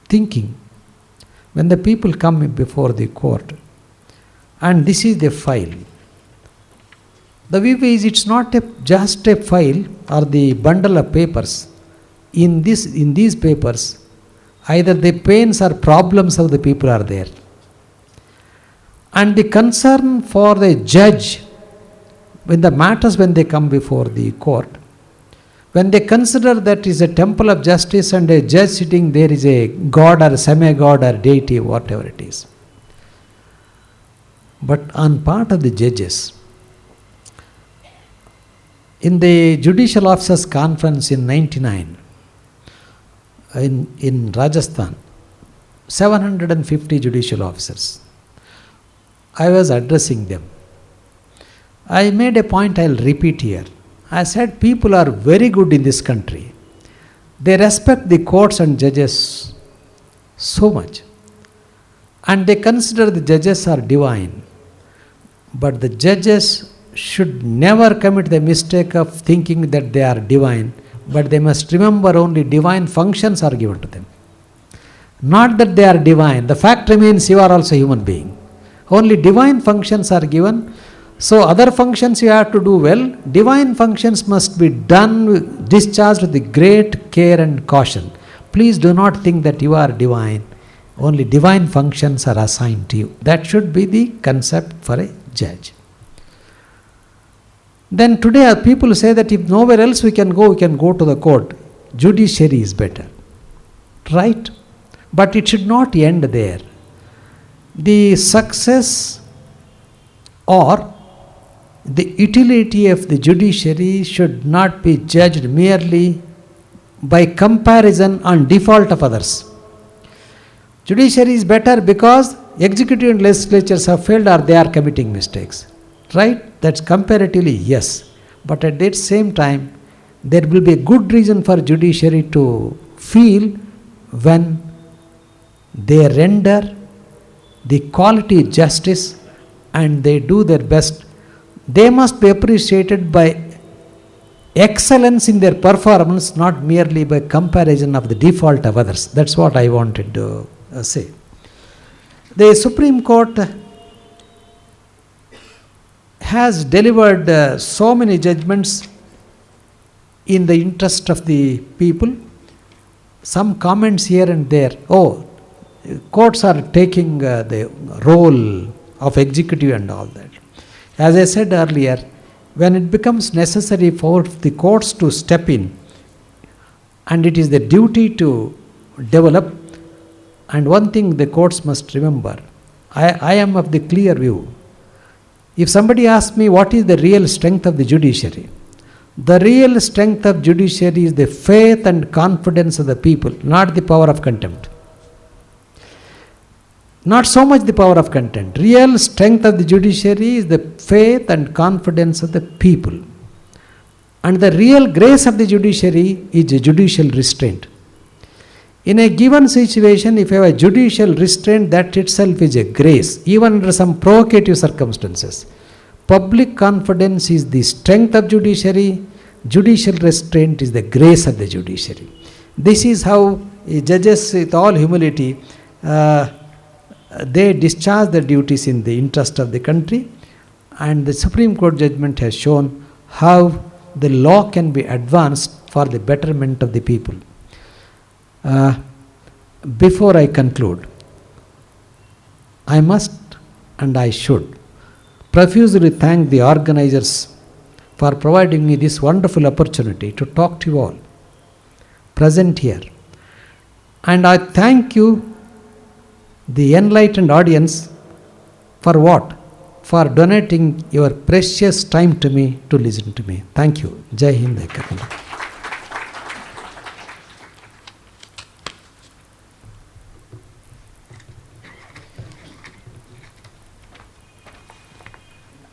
thinking, when the people come before the court, and this is the file, the view is it's not just a file or the bundle of papers. In these papers, either the pains or problems of the people are there. And the concern for the judge, when the matters, when they come before the court, when they consider that is a temple of justice and a judge sitting there is a god or a semi-god or deity, whatever it is. But on part of the judges, in the Judicial Officers Conference in 99, in Rajasthan, 750 judicial officers, I was addressing them. I made a point I'll repeat here. I said people are very good in this country. They respect the courts and judges so much. And they consider the judges are divine. But the judges should never commit the mistake of thinking that they are divine, but they must remember only divine functions are given to them. Not that they are divine. The fact remains you are also a human being. Only divine functions are given. So other functions you have to do well. Divine functions must be done, discharged with great care and caution. Please do not think that you are divine. Only divine functions are assigned to you. That should be the concept for a judge. Then today people say that if nowhere else we can go to the court. Judiciary is better. Right? But it should not end there. The success or the utility of the judiciary should not be judged merely by comparison on default of others. Judiciary is better because executive and legislatures have failed or they are committing mistakes. Right? That's comparatively yes. But at that same time, there will be a good reason for judiciary to feel when they render the quality justice and they do their best. They must be appreciated by excellence in their performance, not merely by comparison of the default of others. That's what I wanted to say. The Supreme Court has delivered so many judgments in the interest of the people. Some comments here and there. Oh, courts are taking the role of executive and all that. As I said earlier, when it becomes necessary for the courts to step in, and it is the duty to develop, and one thing the courts must remember, I am of the clear view. If somebody asks me what is the real strength of the judiciary, The real strength of judiciary is the faith and confidence of the people, not the power of contempt. Not so much the power of contempt. Real strength of the judiciary is the faith and confidence of the people. And the real grace of the judiciary is a judicial restraint. In a given situation, if you have a judicial restraint, that itself is a grace, even under some provocative circumstances. Public confidence is the strength of judiciary, judicial restraint is the grace of the judiciary. This is how judges, with all humility, they discharge their duties in the interest of the country, and the Supreme Court judgment has shown how the law can be advanced for the betterment of the people. Before I conclude, I must and I should profusely thank the organizers for providing me this wonderful opportunity to talk to you all present here. And I thank you, the enlightened audience, for what? For donating your precious time to me to listen to me. Thank you. Jai Hind, Jai Karnataka.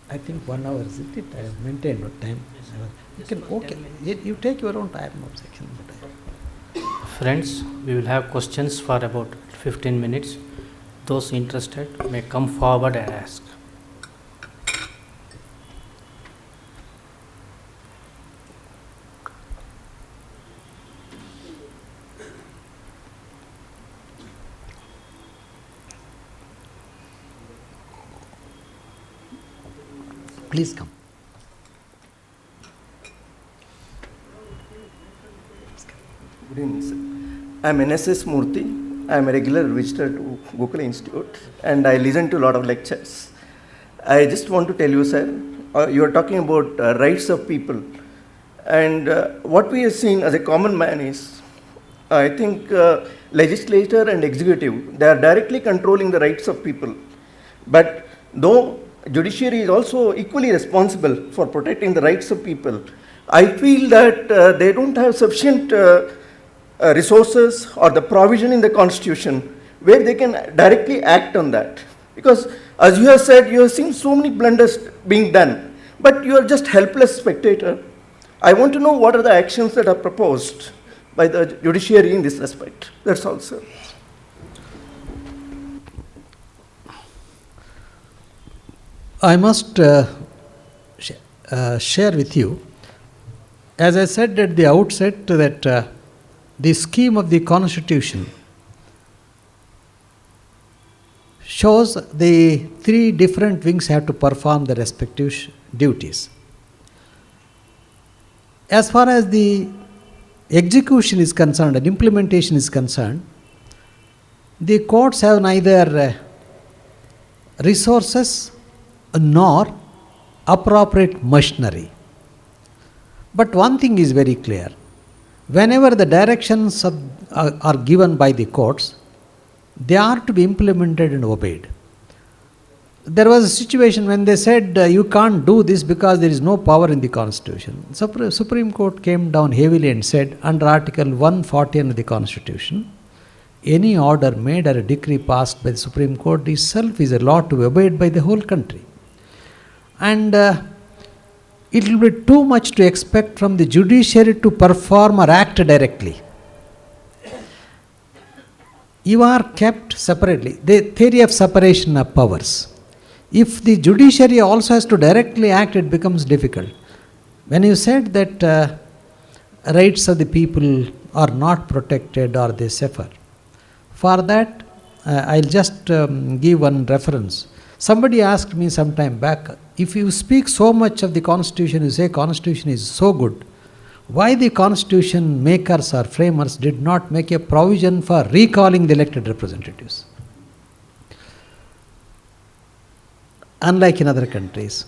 I think 1 hour is it? I have maintained your time. You can, okay. You take your own time, no objection. Friends, we will have questions for about 15 minutes. Those interested may come forward and ask. Please come. Good evening, sir. I am NSS Murthy. I am a regular visitor to Gokhale Institute and I listen to a lot of lectures. I just want to tell you, sir, you are talking about rights of people. And what we have seen as a common man is, I think legislature and executive, they are directly controlling the rights of people. But though judiciary is also equally responsible for protecting the rights of people, I feel that they don't have sufficient resources or the provision in the constitution where they can directly act on that. Because as you have said, you have seen so many blunders being done, but you are just helpless spectator. I want to know what are the actions that are proposed by the judiciary in this respect. That's all, sir. I must share with you, as I said at the outset, that the scheme of the Constitution shows the three different wings have to perform the respective duties. As far as the execution is concerned and implementation is concerned, the courts have neither resources nor appropriate machinery. But one thing is very clear. Whenever the directions are given by the courts, they are to be implemented and obeyed. There was a situation when they said you can't do this because there is no power in the Constitution. Supreme Court came down heavily and said, under Article 140 of the Constitution, any order made or a decree passed by the Supreme Court itself is a law to be obeyed by the whole country. And it will be too much to expect from the judiciary to perform or act directly. You are kept separately. The theory of separation of powers. If the judiciary also has to directly act, it becomes difficult. When you said that rights of the people are not protected or they suffer, for that I'll just give one reference. Somebody asked me some time back, if you speak so much of the Constitution, you say Constitution is so good, why the Constitution makers or framers did not make a provision for recalling the elected representatives? Unlike in other countries.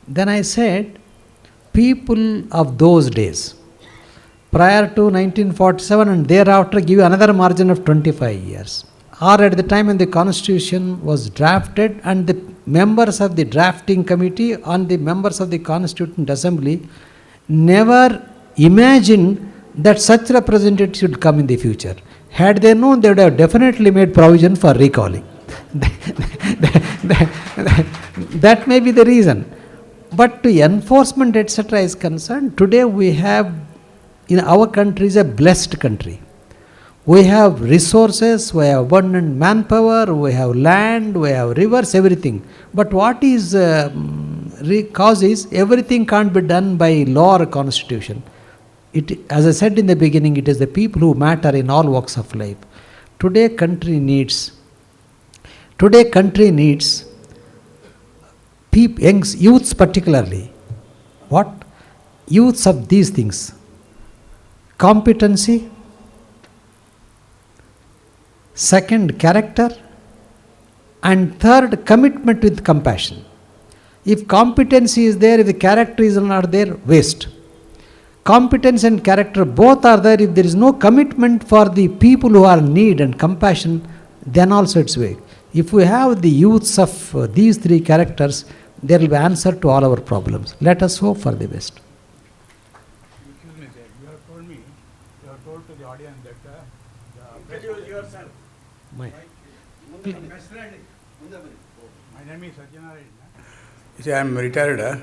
Then I said, people of those days, prior to 1947 and thereafter, give you another margin of 25 years. Or at the time when the Constitution was drafted and the members of the drafting committee and the members of the Constituent Assembly never imagined that such representatives should come in the future. Had they known, they would have definitely made provision for recalling. That may be the reason. But to enforcement, etc., is concerned, today we have, in our country is a blessed country. We have resources, we have abundant manpower, we have land, we have rivers, everything. But what is cause is everything can't be done by law or constitution. As I said in the beginning, it is the people who matter in all walks of life. Today country needs youths particularly. What? Youths of these things. Competency. Second, character. And third, commitment with compassion. If competency is there, if the character is not there, waste. Competence and character both are there. If there is no commitment for the people who are in need and compassion, then also it's weak. If we have the youths of these three characters, there will be answer to all our problems. Let us hope for the best. Excuse me, sir. You have told to the audience that introduce yourself. My name is Satyanarayan. You see, I am retired.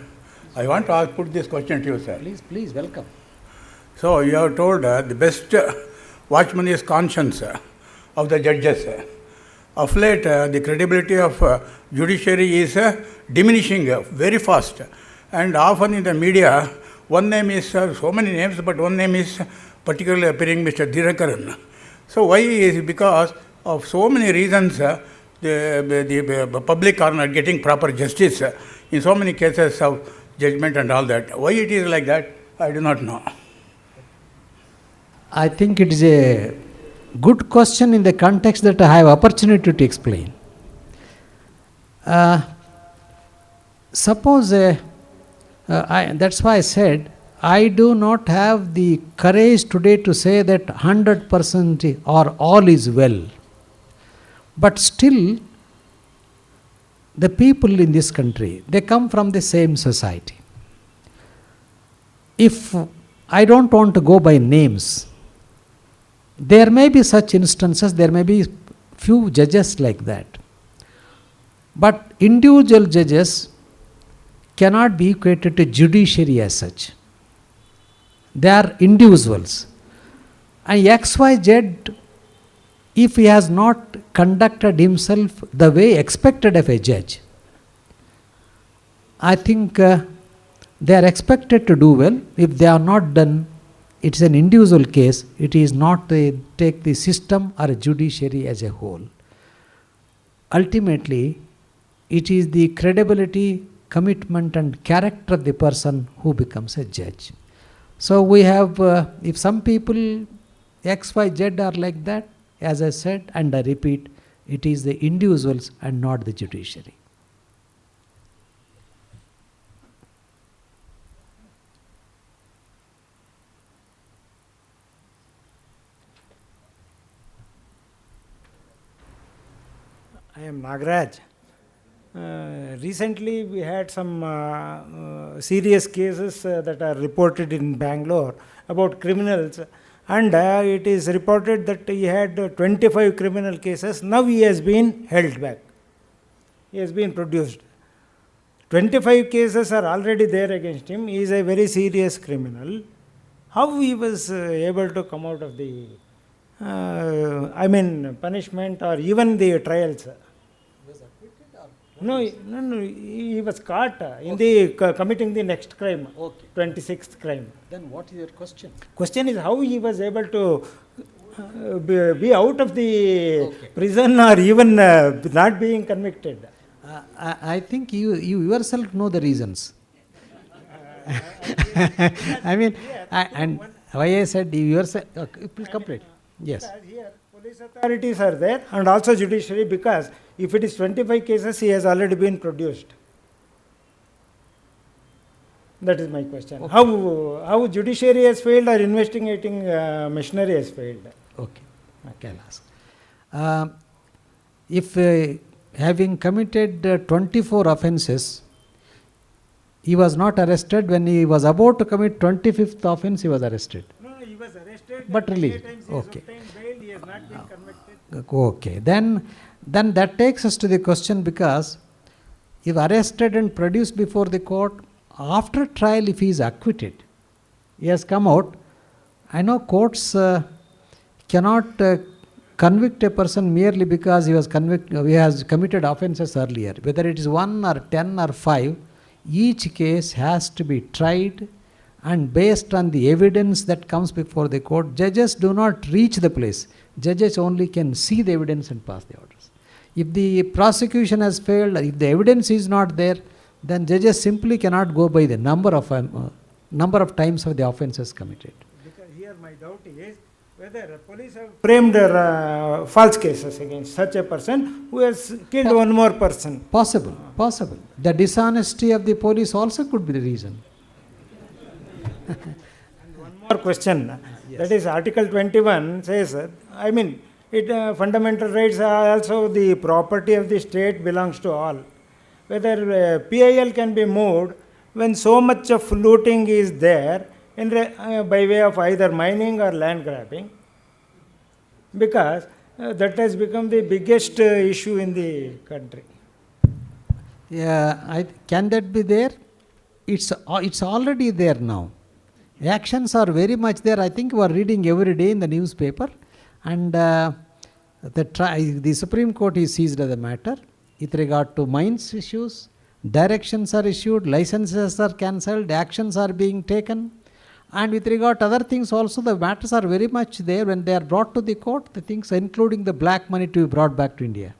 I want to put this question to you, sir. Please, welcome. So, you have told the best watchman is conscience of the judges. Of late, the credibility of judiciary is diminishing very fast. And often in the media, one name is, so many names, but one name is particularly appearing, Mr. Dirakaran. So, why is it? Because of so many reasons, the public are not getting proper justice in so many cases of judgment and all that. Why it is like that, I do not know. I think it is a good question in the context that I have opportunity to explain. Suppose, that's why I said, I do not have the courage today to say that 100% or all is well. But still, the people in this country, they come from the same society. If I don't want to go by names, there may be such instances, there may be few judges like that. But individual judges cannot be equated to judiciary as such. They are individuals. And XYZ, if he has not conducted himself the way expected of a judge, I think they are expected to do well. If they are not done, it's an individual case. It is not take the system or a judiciary as a whole. Ultimately, it is the credibility, commitment and character of the person who becomes a judge. So we have, if some people X, Y, Z are like that, as I said and I repeat, it is the individuals and not the judiciary. I am Nagaraj. Recently we had some serious cases that are reported in Bangalore about criminals, and it is reported that he had 25 criminal cases. Now he has been held back. He has been produced. 25 cases are already there against him. He is a very serious criminal. How he was able to come out of the punishment or even the trials? No, he was caught in the committing the next crime, 26th crime. Then what is your question? Question is how he was able to be out of the prison or even not being convicted. I think you yourself know the reasons. And why I said you yourself, please complete. Yes. Here, police authorities are there and also judiciary, because if it is 25 cases, he has already been produced. That is my question. Okay. How judiciary has failed or investigating machinery has failed? Okay, I'll ask. If having committed 24 offences, He was not arrested. When he was about to commit 25th offense, he was arrested. No, he was arrested. But and released. many times he has Okay. obtained bail. He has not been convicted. Okay, then that takes us to the question, because if arrested and produced before the court, after trial if he is acquitted, he has come out, I know courts cannot convict a person merely because he has committed offences earlier. Whether it is 1 or 10 or 5, each case has to be tried, and based on the evidence that comes before the court, judges do not reach the place. Judges only can see the evidence and pass the orders. If the prosecution has failed, if the evidence is not there, then judges simply cannot go by the number of times of the offences committed. Because here my doubt is whether police have framed false cases against such a person who has killed one more person. Possible. The dishonesty of the police also could be the reason. One more question. That is Article 21 says, fundamental rights are also the property of the state belongs to all. Whether PIL can be moved when so much of looting is there by way of either mining or land grabbing, because that has become the biggest issue in the country. Yeah, can that be there? It's already there now. Actions are very much there. I think you are reading every day in the newspaper, and the Supreme Court is seized of the matter with regard to mines issues. Directions are issued, licenses are cancelled, actions are being taken, and with regard to other things also, the matters are very much there. When they are brought to the court, the things including the black money to be brought back to India.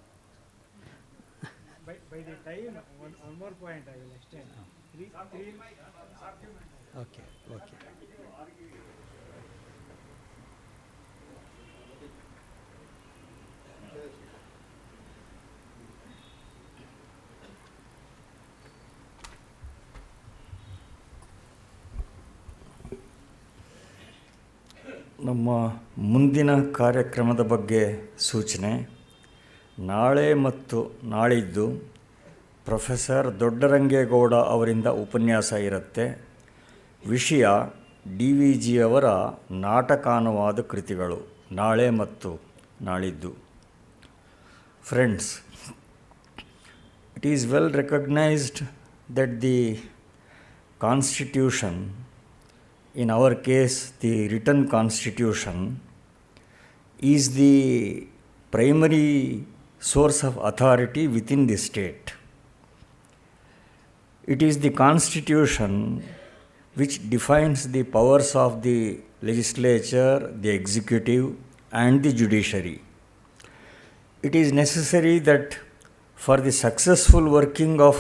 By the time, one more point I will extend. Okay. ನಮ್ಮ ಮುಂದಿನ ಕಾರ್ಯಕ್ರಮದ ಬಗ್ಗೆ ಸೂಚನೆ. ನಾಳೆ ಮತ್ತು ನಾಳಿದ್ದು professor Doddarange Gowda ಅವರಿಂದ ಉಪನ್ಯಾಸ ಇರುತ್ತೆ. ವಿಷಯ DVG ಅವರ ನಾಟಕಾನುವಾದ ಕೃತಿಗಳು, ನಾಳೆ ಮತ್ತು ನಾಳಿದ್ದು. Friends, it is well recognized that the Constitution, in our case the written Constitution, is the primary source of authority within the state. It is the Constitution which defines the powers of the legislature, the executive, and the judiciary. It is necessary that for the successful working of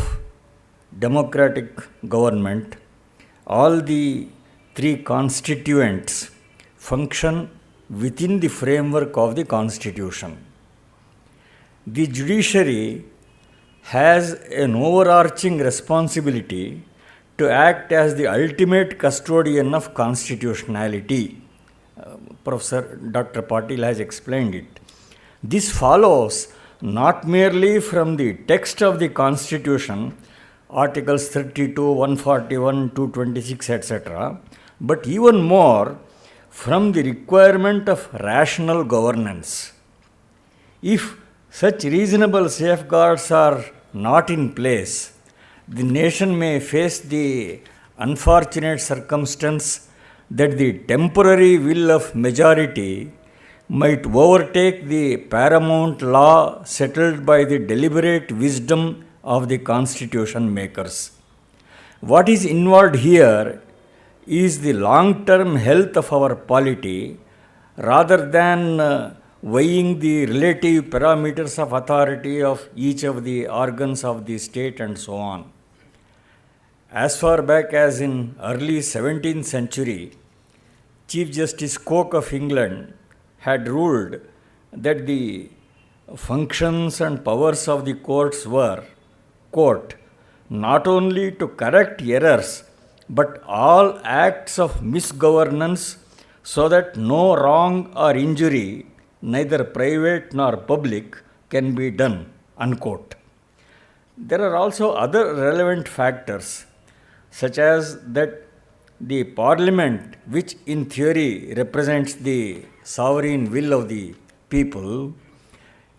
democratic government, all the three constituents function within the framework of the Constitution. The judiciary has an overarching responsibility to act as the ultimate custodian of constitutionality. Professor Dr. Patil has explained it. This follows not merely from the text of the Constitution, Articles 32, 141, 226, etc., but even more from the requirement of rational governance. If such reasonable safeguards are not in place, the nation may face the unfortunate circumstance that the temporary will of majority might overtake the paramount law settled by the deliberate wisdom of the Constitution makers. What is involved here is the long-term health of our polity rather than weighing the relative parameters of authority of each of the organs of the state and so on. As far back as in early 17th century, Chief Justice Coke of England had ruled that the functions and powers of the courts were, quote, not only to correct errors, but all acts of misgovernance, so that no wrong or injury, neither private nor public, can be done, unquote. There are also other relevant factors. such as that the parliament, which in theory represents the sovereign will of the people,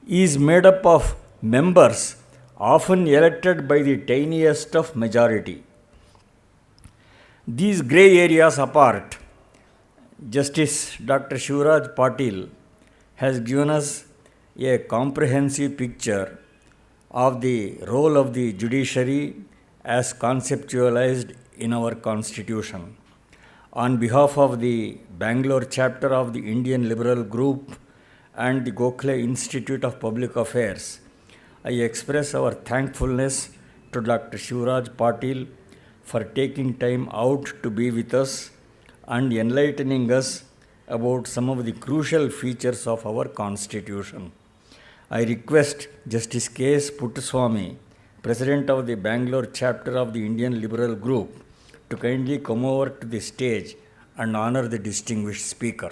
is made up of members often elected by the tiniest of majority. These grey areas apart, Justice Dr. Shivraj Patil has given us a comprehensive picture of the role of the judiciary as conceptualized in our constitution. On behalf of the Bangalore chapter of the Indian Liberal Group and the Gokhale Institute of Public Affairs, I express our thankfulness to Dr. Shivraj Patil for taking time out to be with us and enlightening us about some of the crucial features of our Constitution. I request Justice K.S. Puttaswamy, President of the Bangalore chapter of the Indian Liberal Group, to kindly come over to the stage and honor the distinguished speaker.